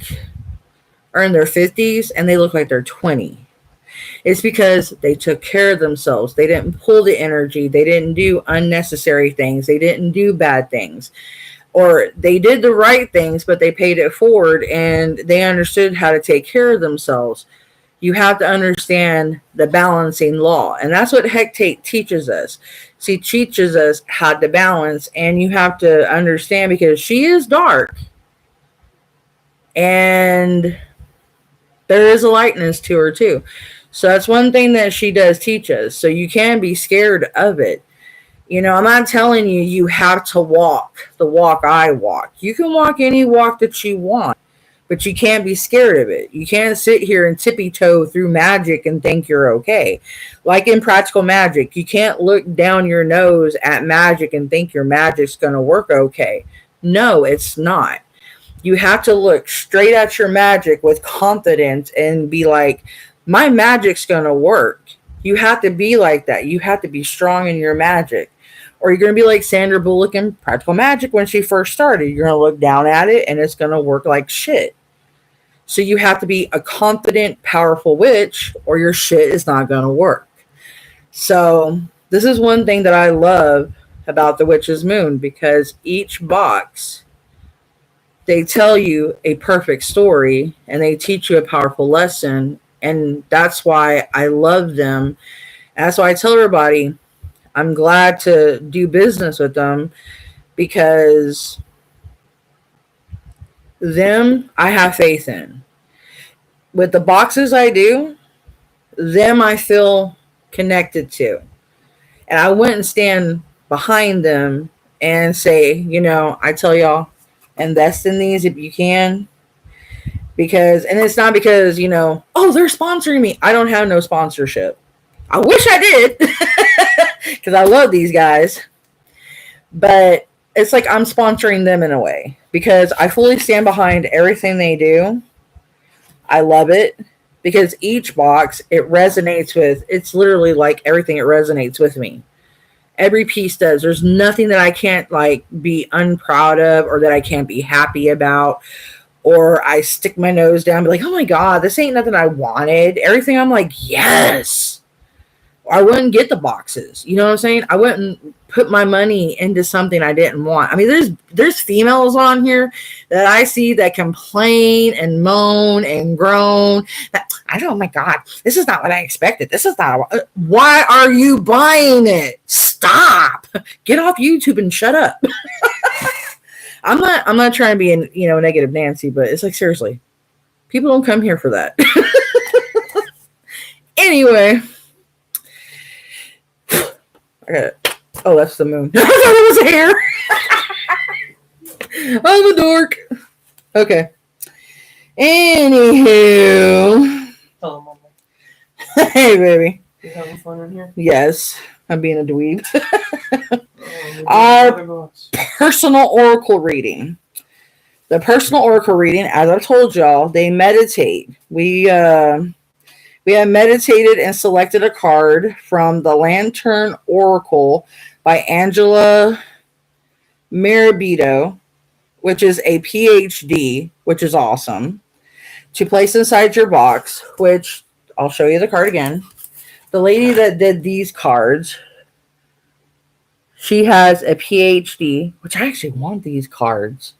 are in their 50s and they look like they're 20. It's because they took care of themselves. They didn't pull the energy. They didn't do unnecessary things. They didn't do bad things. Or they did the right things, but they paid it forward and they understood how to take care of themselves. You have to understand the balancing law. And that's what Hecate teaches us. She teaches us how to balance, and you have to understand because she is dark. And there is a lightness to her too. So that's one thing that she does teach us. So you can be scared of it. I'm not telling you you have to walk the walk I walk. You can walk any walk that you want, but you can't be scared of it. You can't sit here and tippy-toe through magic and think you're okay. Like in practical magic, you can't look down your nose at magic and think your magic's going to work okay. No, it's not. You have to look straight at your magic with confidence and be like, my magic's going to work. You have to be like that. You have to be strong in your magic. Or you're going to be like Sandra Bullock in Practical Magic when she first started. You're going to look down at it and it's going to work like shit. So you have to be a confident, powerful witch or your shit is not going to work. So this is one thing that I love about the Witch's Moon, because each box, they tell you a perfect story and they teach you a powerful lesson. And that's why I love them. And that's why I tell everybody I'm glad to do business with them, because them I have faith in. With the boxes I do, them I feel connected to. And I wouldn't stand behind them and say, I tell y'all, invest in these if you can. Because, and it's not because, oh, they're sponsoring me. I don't have no sponsorship. I wish I did, because I love these guys. But it's like I'm sponsoring them in a way because I fully stand behind everything they do. I love it because each box it resonates with. It's literally like everything it resonates with me. Every piece does. There's nothing that I can't like be unproud of or that I can't be happy about. Or I stick my nose down and be like, oh my God, this ain't nothing I wanted. Everything I'm like, yes. I wouldn't get the boxes. You know what I'm saying? I wouldn't put my money into something I didn't want. I mean, there's females on here that I see that complain and moan and groan. That I don't. Oh my God, this is not what I expected. This is not. Why are you buying it? Stop. Get off YouTube and shut up. I'm not trying to be a negative Nancy, but it's like seriously, people don't come here for that. Anyway. Okay. Oh, that's the moon. I thought it was hair. I'm a dork. Okay. Anywho. Hello, Mama. Hey, baby. You having fun in here? Yes. I'm being a dweeb. Our personal oracle reading. The personal oracle reading, as I've told y'all, they meditate. We have meditated and selected a card from the Lantern Oracle by Angela Mirabito, which is a PhD, which is awesome, to place inside your box, which I'll show you the card again. The lady that did these cards, she has a PhD, which I actually want these cards.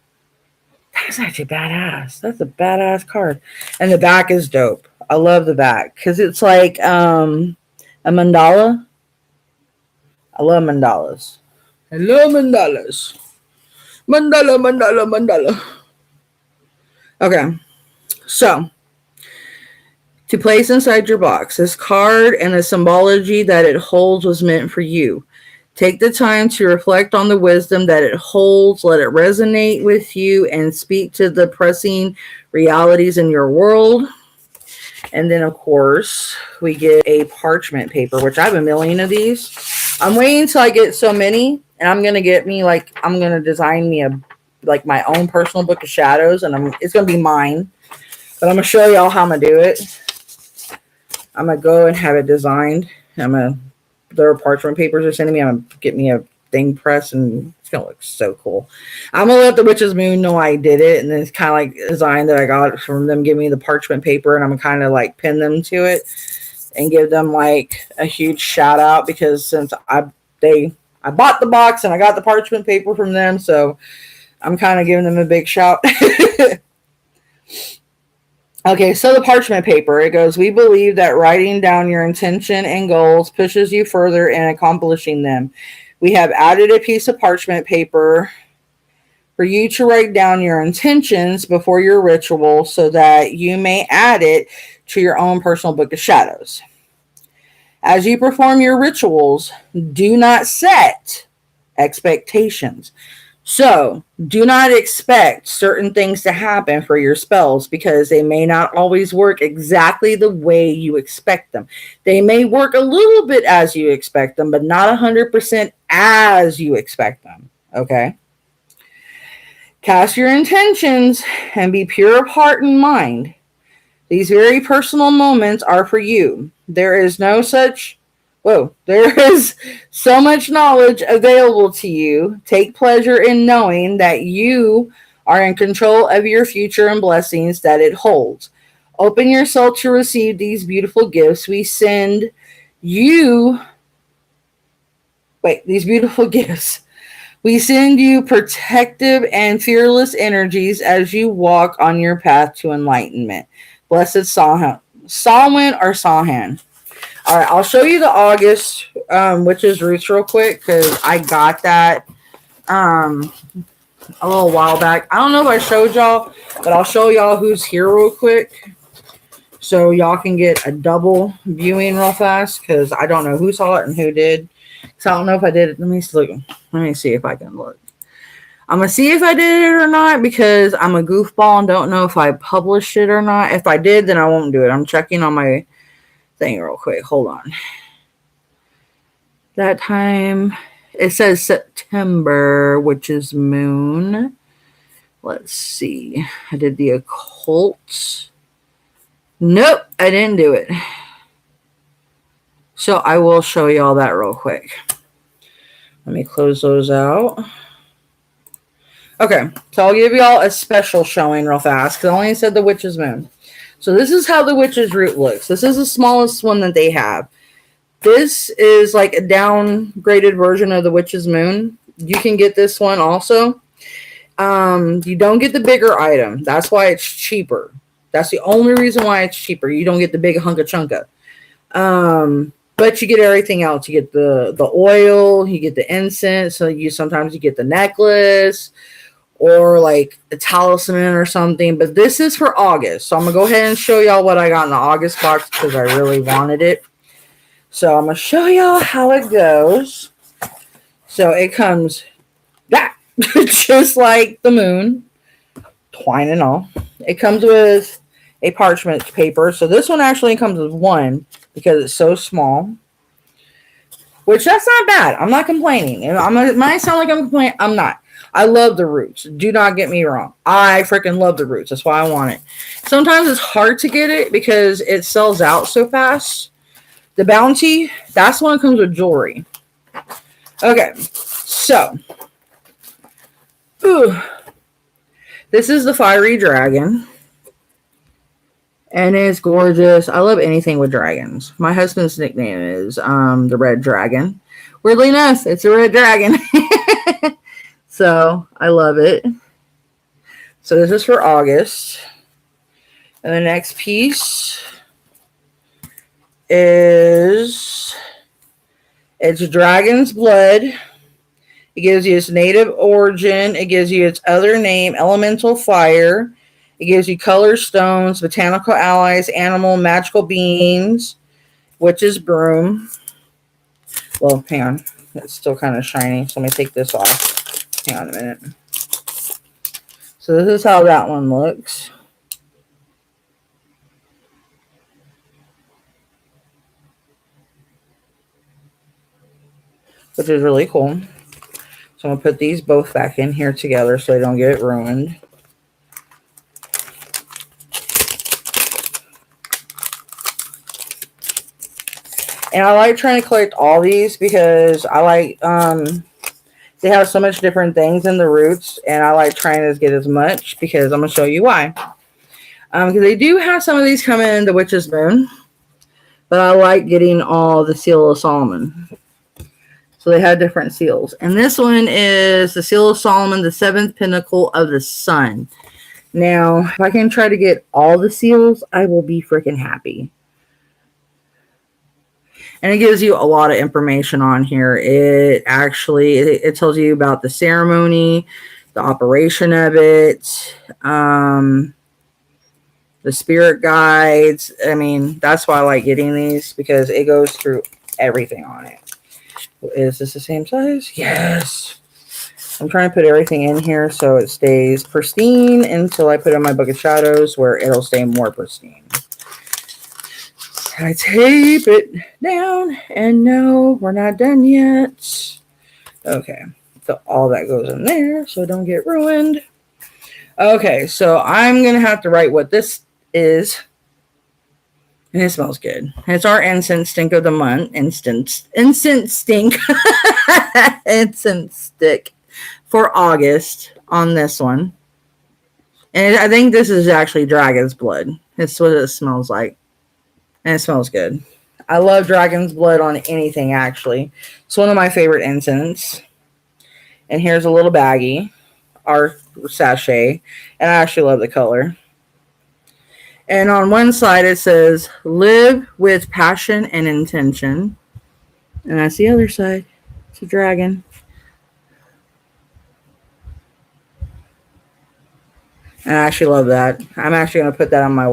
That's actually badass. That's a badass card. And the back is dope. I love the back because it's like a mandala. I love mandalas. I love mandalas. Mandala. Okay. So, to place inside your box, this card and the symbology that it holds was meant for you. Take the time to reflect on the wisdom that it holds, let it resonate with you, and speak to the pressing realities in your world. And then, of course, we get a parchment paper, which I have a million of these. I'm waiting until I get so many, and I'm going to get me, I'm going to design me my own personal book of shadows, and it's going to be mine. But I'm going to show y'all how I'm going to do it. I'm going to go and have it designed. There are parchment papers they're sending me. I'm going to get me a thing press, and it's going to look so cool. I'm going to let the Witch's Moon know I did it, and then it's kind of like a design that I got from them giving me the parchment paper, and I'm going to kind of pin them to it and give them a huge shout out because since I bought the box and I got the parchment paper from them, so I'm kind of giving them a big shout. Okay, so the parchment paper, it goes, we believe that writing down your intention and goals pushes you further in accomplishing them. We have added a piece of parchment paper for you to write down your intentions before your ritual so that you may add it to your own personal book of shadows. As you perform your rituals, do not set expectations. So, do not expect certain things to happen for your spells because they may not always work exactly the way you expect them. They may work a little bit as you expect them, but not 100% as you expect them. Okay? Cast your intentions and be pure of heart and mind. These very personal moments are for you. There is so much knowledge available to you. Take pleasure in knowing that you are in control of your future and blessings that it holds. Open yourself to receive these beautiful gifts. These beautiful gifts. We send you protective and fearless energies as you walk on your path to enlightenment. Blessed Samhain or Samhain. All right, I'll show you the August Witch's Roots real quick because I got that a little while back. I don't know if I showed y'all, but I'll show y'all who's here real quick so y'all can get a double viewing real fast because I don't know who saw it and who did. So I don't know if I did it. Let me see if I can look. I'm going to see if I did it or not because I'm a goofball and don't know if I published it or not. If I did, then I won't do it. I'm checking on my thing real quick. Hold on. That time It says September, which is moon. Let's see. I did the occult. Nope, I didn't do it. So I will show you all that real quick. Let me close those out. Okay, so I'll give you all a special showing real fast because I only said the witch's moon. So this is how the witch's root looks. This is the smallest one that they have. This is like a downgraded version of the witch's moon. You can get this one also. You don't get the bigger item. That's why it's cheaper. That's the only reason why it's cheaper. You don't get the big hunka chunka. But you get everything else. You get the oil, you get the incense, so sometimes you get the necklace or like a talisman or something. But this is for August. So I'm gonna go ahead and show y'all what I got in the August box because I really wanted it. So I'm gonna show y'all how it goes. So it comes that just like the moon, twine and all. It comes with a parchment paper. So this one actually comes with one because it's so small. Which that's not bad. I'm not complaining. It might sound like I'm complaining. I'm not. I love the roots. Do not get me wrong. I freaking love the roots. That's why I want it. Sometimes it's hard to get it because it sells out so fast. The Bounty, that's one that comes with jewelry. Okay, so. This is the Fiery Dragon. And it's gorgeous. I love anything with dragons. My husband's nickname is the Red Dragon. Weirdly enough, it's a red dragon. So I love it. So this is for August. And the next piece is it's dragon's blood. It gives you its native origin. It gives you its other name, elemental fire. It gives you color stones, botanical allies, animal, magical beings, witch's broom. Well, hang on. It's still kind of shiny, so let me take this off. Hang on a minute. So this is how that one looks. Which is really cool. So I'm going to put these both back in here together so they don't get ruined. And I like trying to collect all these because I like, they have so much different things in the roots. And I like trying to get as much because I'm going to show you why. Because they do have some of these coming in the Witch's Moon. But I like getting all the Seal of Solomon. So they have different seals. And this one is the Seal of Solomon, the 7th pinnacle of the sun. Now, if I can try to get all the seals, I will be freaking happy. And it gives you a lot of information on here. It actually, it tells you about the ceremony, the operation of it, the spirit guides. I mean, that's why I like getting these because it goes through everything on it. Is this the same size? Yes. I'm trying to put everything in here so it stays pristine until I put it in my book of shadows where it'll stay more pristine. I tape it down, and no, we're not done yet. Okay, so all that goes in there so don't get ruined. Okay, so I'm going to have to write what this is. And it smells good. It's our incense stink of the month. Incense stink. Incense stick for August on this one. And I think this is actually dragon's blood. It's what it smells like. And it smells good. I love dragon's blood on anything, actually. It's one of my favorite incense. And here's a little baggie. Our sachet. And I actually love the color. And on one side it says, live with passion and intention. And that's the other side. It's a dragon. And I actually love that. I'm actually going to put that on my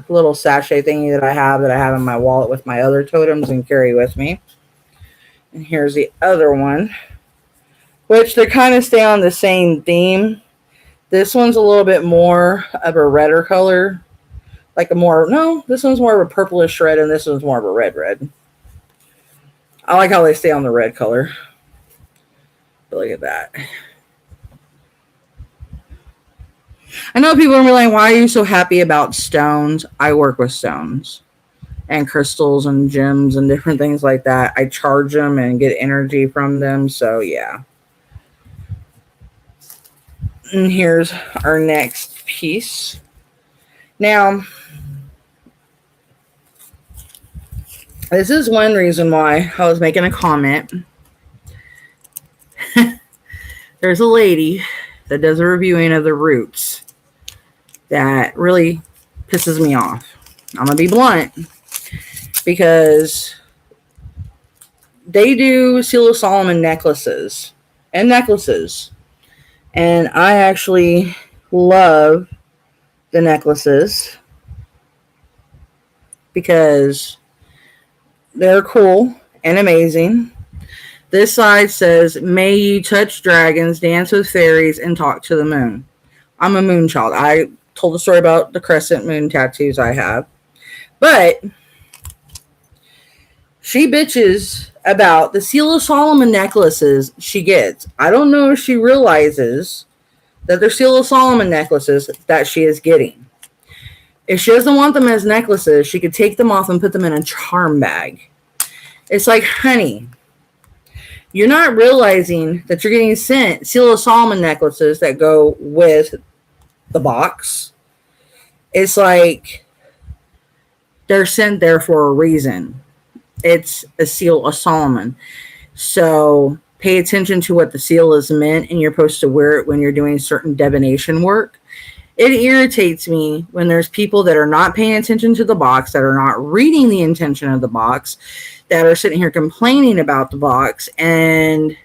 little sachet thingy that I have in my wallet with my other totems and carry with me. And here's the other one, which they kind of stay on the same theme. This one's a little bit more of a redder color. Like this one's more of a purplish red and this one's more of a red. I like how they stay on the red color. But look at that. I know people are gonna be like, why are you so happy about stones? I work with stones and crystals and gems and different things like that. I charge them and get energy from them. So yeah. And here's our next piece. Now, this is one reason why I was making a comment. There's a lady that does a reviewing of the roots that really pisses me off. I'm going to be blunt because they do Seal of Solomon necklaces. And I actually love the necklaces because they're cool and amazing. This side says, may you touch dragons, dance with fairies, and talk to the moon. I'm a moon child. I told the story about the crescent moon tattoos I have. But she bitches about the Seal of Solomon necklaces she gets. I don't know if she realizes that they're Seal of Solomon necklaces that she is getting. If she doesn't want them as necklaces, she could take them off and put them in a charm bag. It's like, honey, you're not realizing that you're getting sent Seal of Solomon necklaces that go with the box. It's like they're sent there for a reason. It's a Seal of Solomon. So pay attention to what the seal is meant, and you're supposed to wear it when you're doing certain divination work. It irritates me when there's people that are not paying attention to the box, that are not reading the intention of the box, that are sitting here complaining about the box and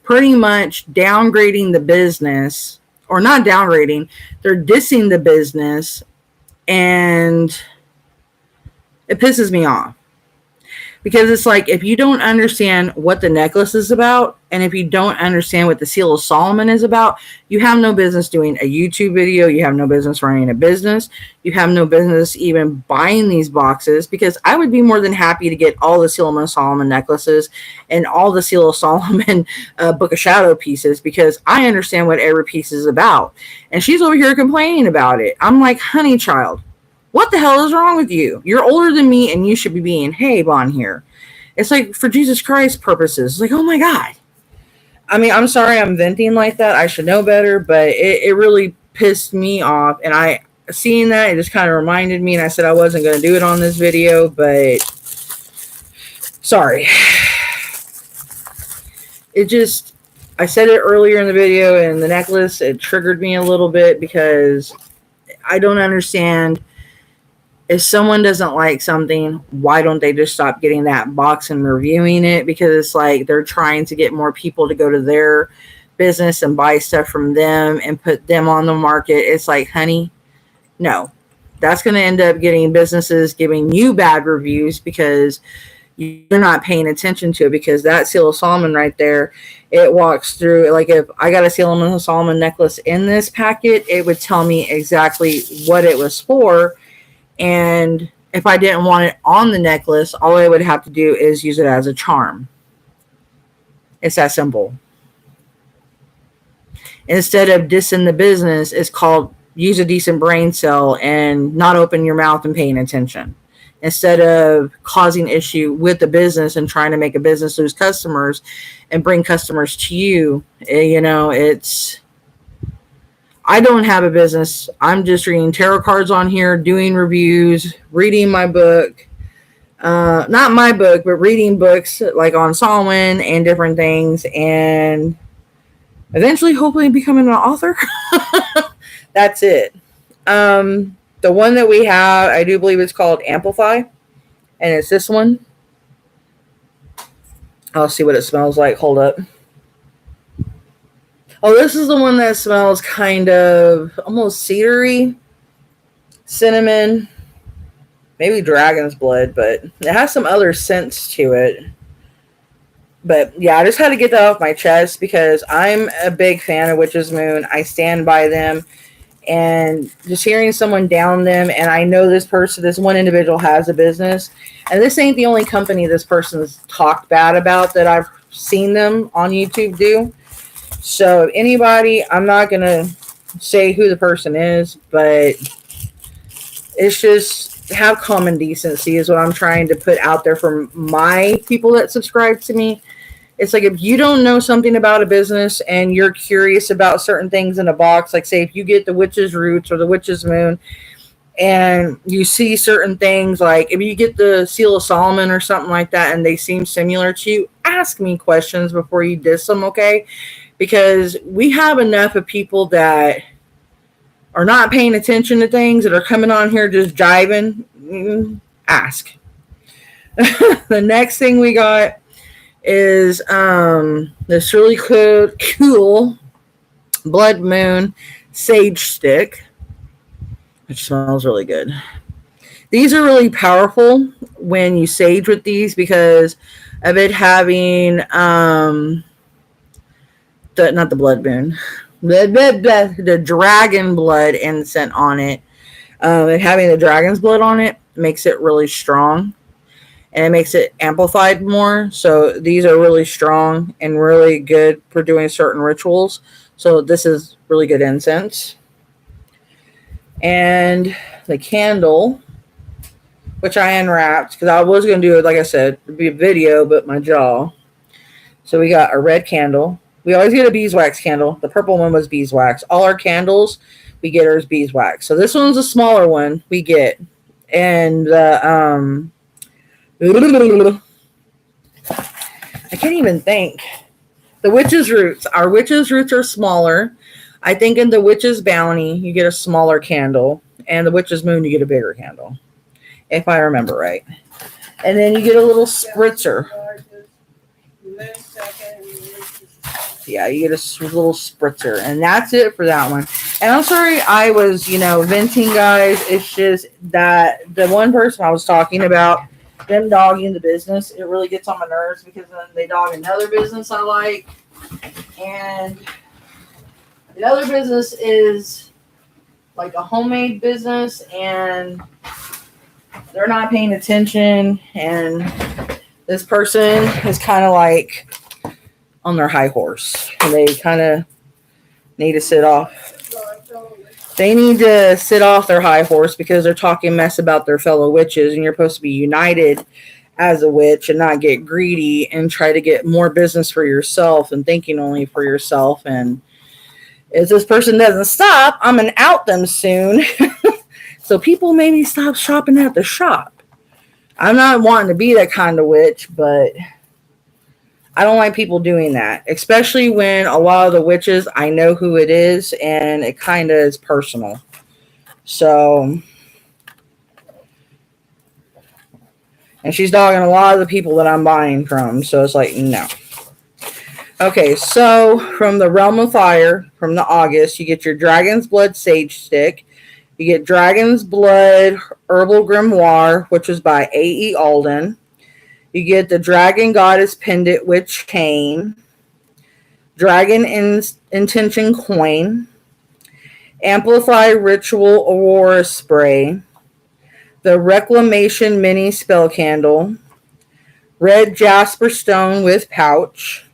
pretty much downgrading the business, or not downgrading, they're dissing the business, and it pisses me off. Because it's like, if you don't understand what the necklace is about, and if you don't understand what the Seal of Solomon is about, you have no business doing a YouTube video. You have no business running a business. You have no business even buying these boxes, because I would be more than happy to get all the Seal of Solomon necklaces and all the Seal of Solomon Book of Shadow pieces, because I understand what every piece is about. And she's over here complaining about it. I'm like, honey child, what the hell is wrong with you? You're older than me, and you should be being on here. It's like, for Jesus Christ purposes. It's like, oh my God. I mean, I'm sorry I'm venting like that. I should know better, but it really pissed me off. And seeing that, it just kind of reminded me, and I said I wasn't going to do it on this video, but sorry. I said it earlier in the video, and the necklace, it triggered me a little bit, because I don't understand. If someone doesn't like something, why don't they just stop getting that box and reviewing it? Because it's like they're trying to get more people to go to their business and buy stuff from them and put them on the market. It's like, honey, no. That's going to end up getting businesses giving you bad reviews because you're not paying attention to it. Because that Seal of Solomon right there, it walks through. Like, if I got a Seal of Solomon necklace in this packet, it would tell me exactly what it was for. And if I didn't want it on the necklace, all I would have to do is use it as a charm. It's that simple. Instead of dissing the business, it's called use a decent brain cell and not open your mouth and paying attention. Instead of causing issue with the business and trying to make a business lose customers and bring customers to you, I don't have a business. I'm just reading tarot cards on here, doing reviews, reading my book. Not my book, but reading books like on Samhain and different things. And eventually, hopefully, becoming an author. That's it. The one that we have, I do believe it's called Amplify. And it's this one. I'll see what it smells like. Hold up. Oh, this is the one that smells kind of almost cedary, cinnamon, maybe dragon's blood, but it has some other scents to it. But yeah, I just had to get that off my chest because I'm a big fan of Witch's Moon. I stand by them, and just hearing someone down them, and I know this one individual has a business, and this ain't the only company this person's talked bad about that I've seen them on YouTube do. So anybody, I'm not going to say who the person is, but it's just have common decency is what I'm trying to put out there for my people that subscribe to me. It's like if you don't know something about a business and you're curious about certain things in a box, like say if you get the witch's roots or the witch's moon and you see certain things, like if you get the seal of Solomon or something like that and they seem similar to you, ask me questions before you diss them, okay? Because we have enough of people that are not paying attention to things that are coming on here just jiving. Ask. The next thing we got is this really cool blood moon sage stick, which smells really good. These are really powerful when you sage with these because of it having not the blood moon, the dragon blood incense on it. And having the dragon's blood on it makes it really strong. And it makes it amplified more. So these are really strong and really good for doing certain rituals. So this is really good incense. And the candle, which I unwrapped because I was going to do it, like I said, it'd be a video, but my jaw. So we got a red candle. We always get a beeswax candle. The purple one was beeswax. All our candles, we get ours beeswax. So this one's a smaller one we get. And I can't even think. The witch's roots. Our witch's roots are smaller. I think in the witch's bounty, you get a smaller candle. And the witch's moon, you get a bigger candle. If I remember right. And then you get a little spritzer. Yeah, you get a little spritzer. And that's it for that one. And I'm sorry I was, venting, guys. It's just that the one person I was talking about, them dogging the business, it really gets on my nerves because then they dog another business I like. And the other business is like a homemade business and they're not paying attention. And this person is kind of like on their high horse. And they kind of need to sit off. They need to sit off their high horse because they're talking mess about their fellow witches, and you're supposed to be united as a witch and not get greedy and try to get more business for yourself and thinking only for yourself. And if this person doesn't stop, I'm going to out them soon. So people maybe stop shopping at the shop. I'm not wanting to be that kind of witch, but I don't like people doing that, especially when a lot of the witches, I know who it is, and it kind of is personal. So, and she's dogging a lot of the people that I'm buying from, so it's like, no. Okay, so from the Realm of Fire, from the August, you get your Dragon's Blood Sage Stick. You get Dragon's Blood Herbal Grimoire, which was by A.E. Alden. You get the Dragon Goddess Pendant Witch Chain, Dragon Intention Coin, Amplify Ritual Aurora Spray, the Reclamation Mini Spell Candle, Red Jasper Stone with Pouch,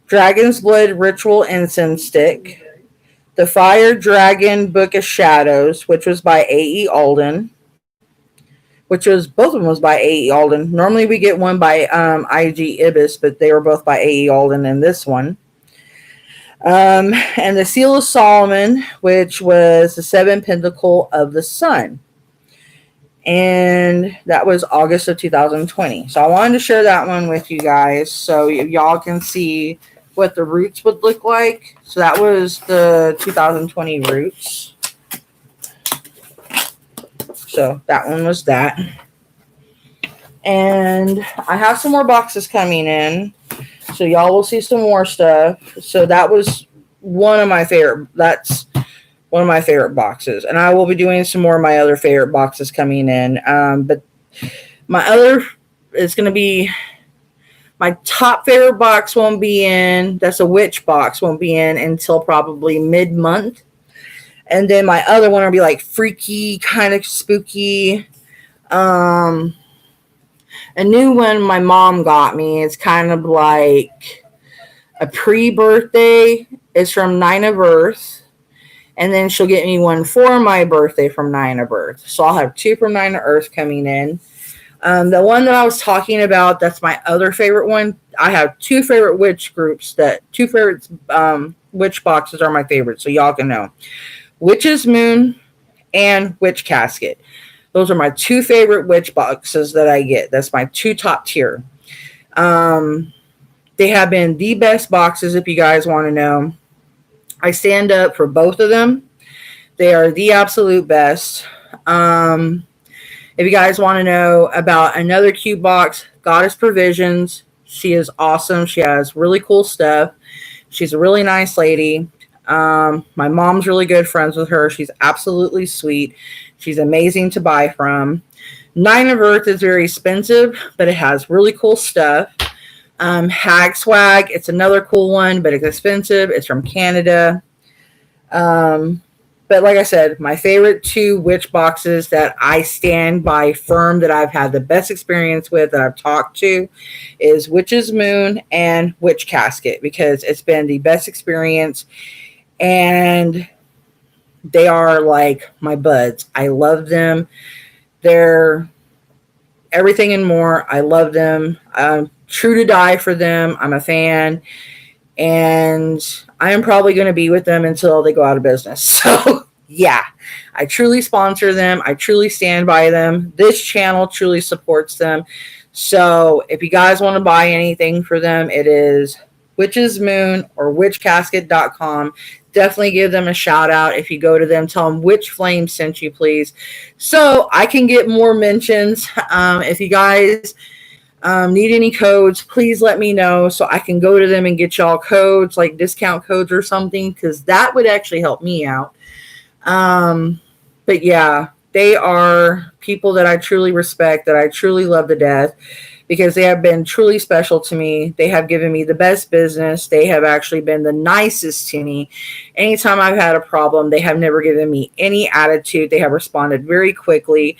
Dragon's Blood Ritual Incense Stick, the Fire Dragon Book of Shadows, which was by A.E. Alden, both of them was by A.E. Alden. Normally we get one by I.G. Ibis, but they were both by A.E. Alden in this one. And the Seal of Solomon, which was the 7 Pentacle of the Sun. And that was August of 2020. So I wanted to share that one with you guys so y'all can see what the roots would look like. So that was the 2020 roots. So that one was that. And I have some more boxes coming in. So y'all will see some more stuff. So that was one of my favorite. That's one of my favorite boxes. And I will be doing some more of my other favorite boxes coming in. But my other is going to be my top favorite box won't be in. That's a witch box. Won't be in until probably mid-month. And then my other one will be like freaky, kind of spooky. A new one my mom got me. It's kind of like A pre-birthday is from Nine of Earth. And then she'll get me one for my birthday from Nine of Earth. So I'll have two from Nine of Earth coming in. The one that I was talking about, that's my other favorite one. I have two favorite witch groups two favorite witch boxes are my favorite. So y'all can know. Witch's Moon and Witch Casket. Those are my two favorite witch boxes that I get. That's my two top tier. They have been the best boxes if you guys want to know. I stand up for both of them. They are the absolute best. If you guys want to know about another cute box, Goddess Provisions. She is awesome. She has really cool stuff. She's a really nice lady. My mom's really good friends with her. She's absolutely sweet. She's amazing to buy from. Nine of Earth is very expensive, but it has really cool stuff. Hag Swag, it's another cool one, but it's expensive. It's from Canada. But like I said, my favorite two witch boxes that I stand by firm that I've had the best experience with that I've talked to is Witch's Moon and Witch Casket, because it's been the best experience and they are like my buds. I love them. They're everything and more. I love them. I'm true to die for them. I'm a fan. And I am probably going to be with them until they go out of business. So, yeah, I truly sponsor them. I truly stand by them. This channel truly supports them. So, if you guys want to buy anything for them, it is Witch's Moon or witchcasket.com. Definitely give them a shout out. If you go to them, tell them Witch Flame sent you, please, so I can get more mentions. If you guys need any codes, please let me know so I can go to them and get y'all codes, like discount codes or something, because that would actually help me out. But yeah, they are people that I truly respect, that I truly love to death, because they have been truly special to me. They have given me the best business. They have actually been the nicest to me. Anytime I've had a problem, they have never given me any attitude. They have responded very quickly.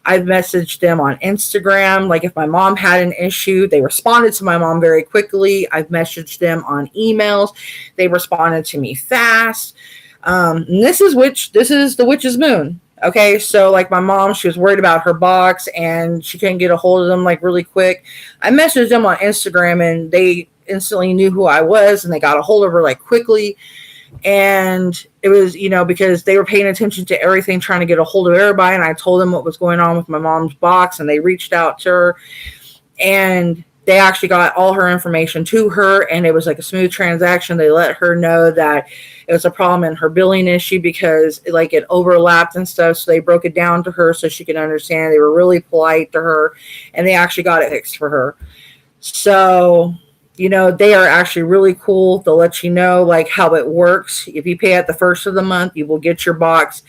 I've messaged them on Instagram. Like if my mom had an issue, they responded to my mom very quickly. I've messaged them on emails. They responded to me fast. This is the Witch's Moon. Okay, so like my mom, she was worried about her box and she couldn't get a hold of them like really quick. I messaged them on Instagram and they instantly knew who I was and they got a hold of her like quickly. And it was, because they were paying attention to everything, trying to get a hold of everybody. And I told them what was going on with my mom's box and they reached out to her and they actually got all her information to her, and it was like a smooth transaction. They let her know that it was a problem in her billing issue because it overlapped and stuff. So they broke it down to her so she could understand. They were really polite to her and they actually got it fixed for her. So, they are actually really cool. They'll let you know like how it works. If you pay at the first of the month, you will get your box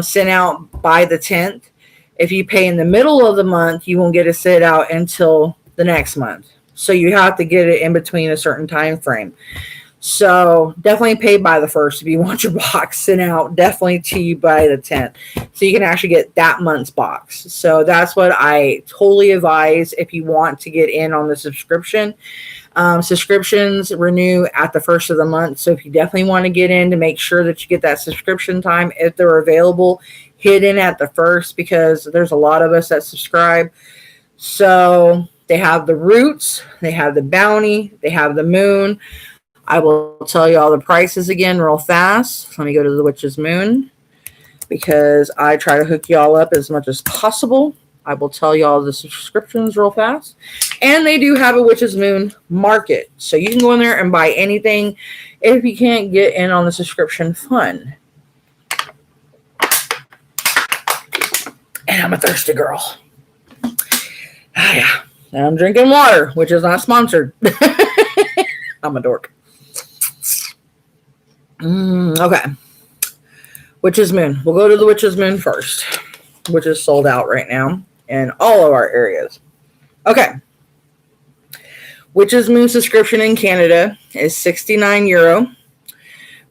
sent out by the 10th. If you pay in the middle of the month, you won't get it sent out until the next month. So you have to get it in between a certain time frame. So definitely pay by the first if you want your box sent out definitely to you by the 10th. So you can actually get that month's box. So that's what I totally advise if you want to get in on the subscription. Subscriptions renew at the first of the month. So if you definitely want to get in to make sure that you get that subscription time, if they're available, hit in at the first, because there's a lot of us that subscribe. So they have the Roots, they have the Bounty, they have the Moon. I will tell you all the prices again real fast. Let me go to the Witch's Moon because I try to hook you all up as much as possible. I will tell you all the subscriptions real fast. And they do have a Witch's Moon market. So you can go in there and buy anything if you can't get in on the subscription fund. And I'm a thirsty girl. Yeah. And I'm drinking water, which is not sponsored. I'm a dork. Okay. Witch's Moon. We'll go to the Witch's Moon first, which is sold out right now in all of our areas. Okay. Witch's Moon subscription in Canada is €69.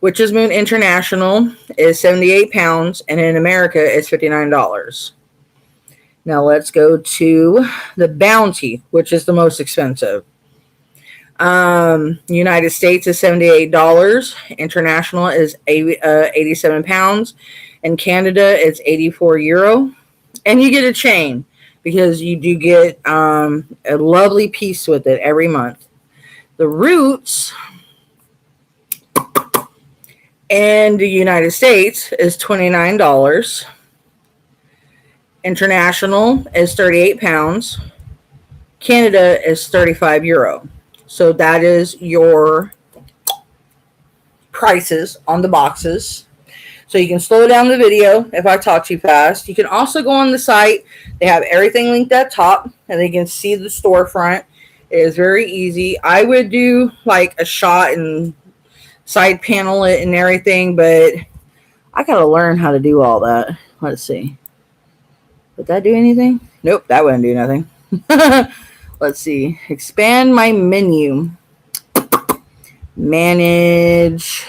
Witch's Moon International is £78, and in America it's $59. Now let's go to the Bounty, which is the most expensive. United States is $78. International is 87 pounds. In Canada, it's 84 euro. And you get a chain because you do get a lovely piece with it every month. The Roots in the United States is $29. International is 38 pounds. Canada is 35 euro. So that is your prices on the boxes. So you can slow down the video if I talk too fast. You can also go on the site. They have everything linked at top, and they can see the storefront. It is very easy. I would do like a shot and side panel it and everything, but I got to learn how to do all that. Let's see. Would that do anything? Nope, that wouldn't do nothing. Let's see. Expand my menu. Manage.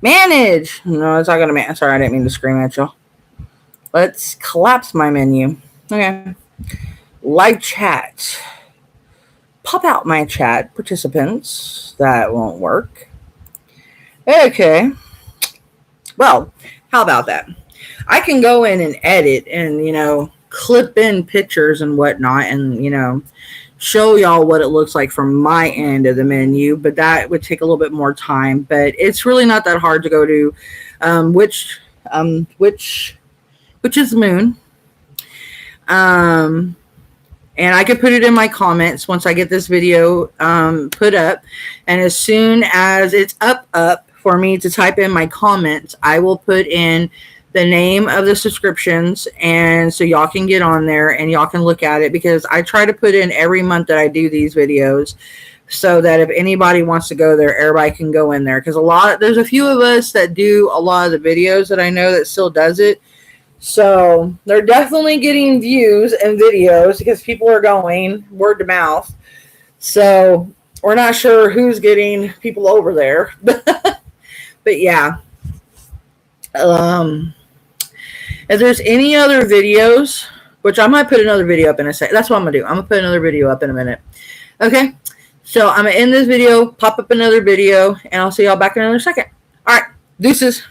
No, it's not going to. Sorry, I didn't mean to scream at y'all. Let's collapse my menu. Okay. Live chat. Pop out my chat participants. That won't work. Okay. Well, how about that? I can go in and edit and, clip in pictures and whatnot and, show y'all what it looks like from my end of the menu, but that would take a little bit more time. But it's really not that hard to go to which is the moon. And I could put it in my comments once I get this video put up. And as soon as it's up for me to type in my comments, I will put in the name of the subscriptions, and so y'all can get on there and y'all can look at it, because I try to put in every month that I do these videos so that if anybody wants to go there, everybody can go in there, because there's a few of us that do a lot of the videos that I know that still does it, so they're definitely getting views and videos because people are going word to mouth. So we're not sure who's getting people over there, but yeah. If there's any other videos, which I might put another video up in a second. That's what I'm going to do. I'm going to put another video up in a minute. Okay. So I'm going to end this video, pop up another video, and I'll see y'all back in another second. All right. Deuces.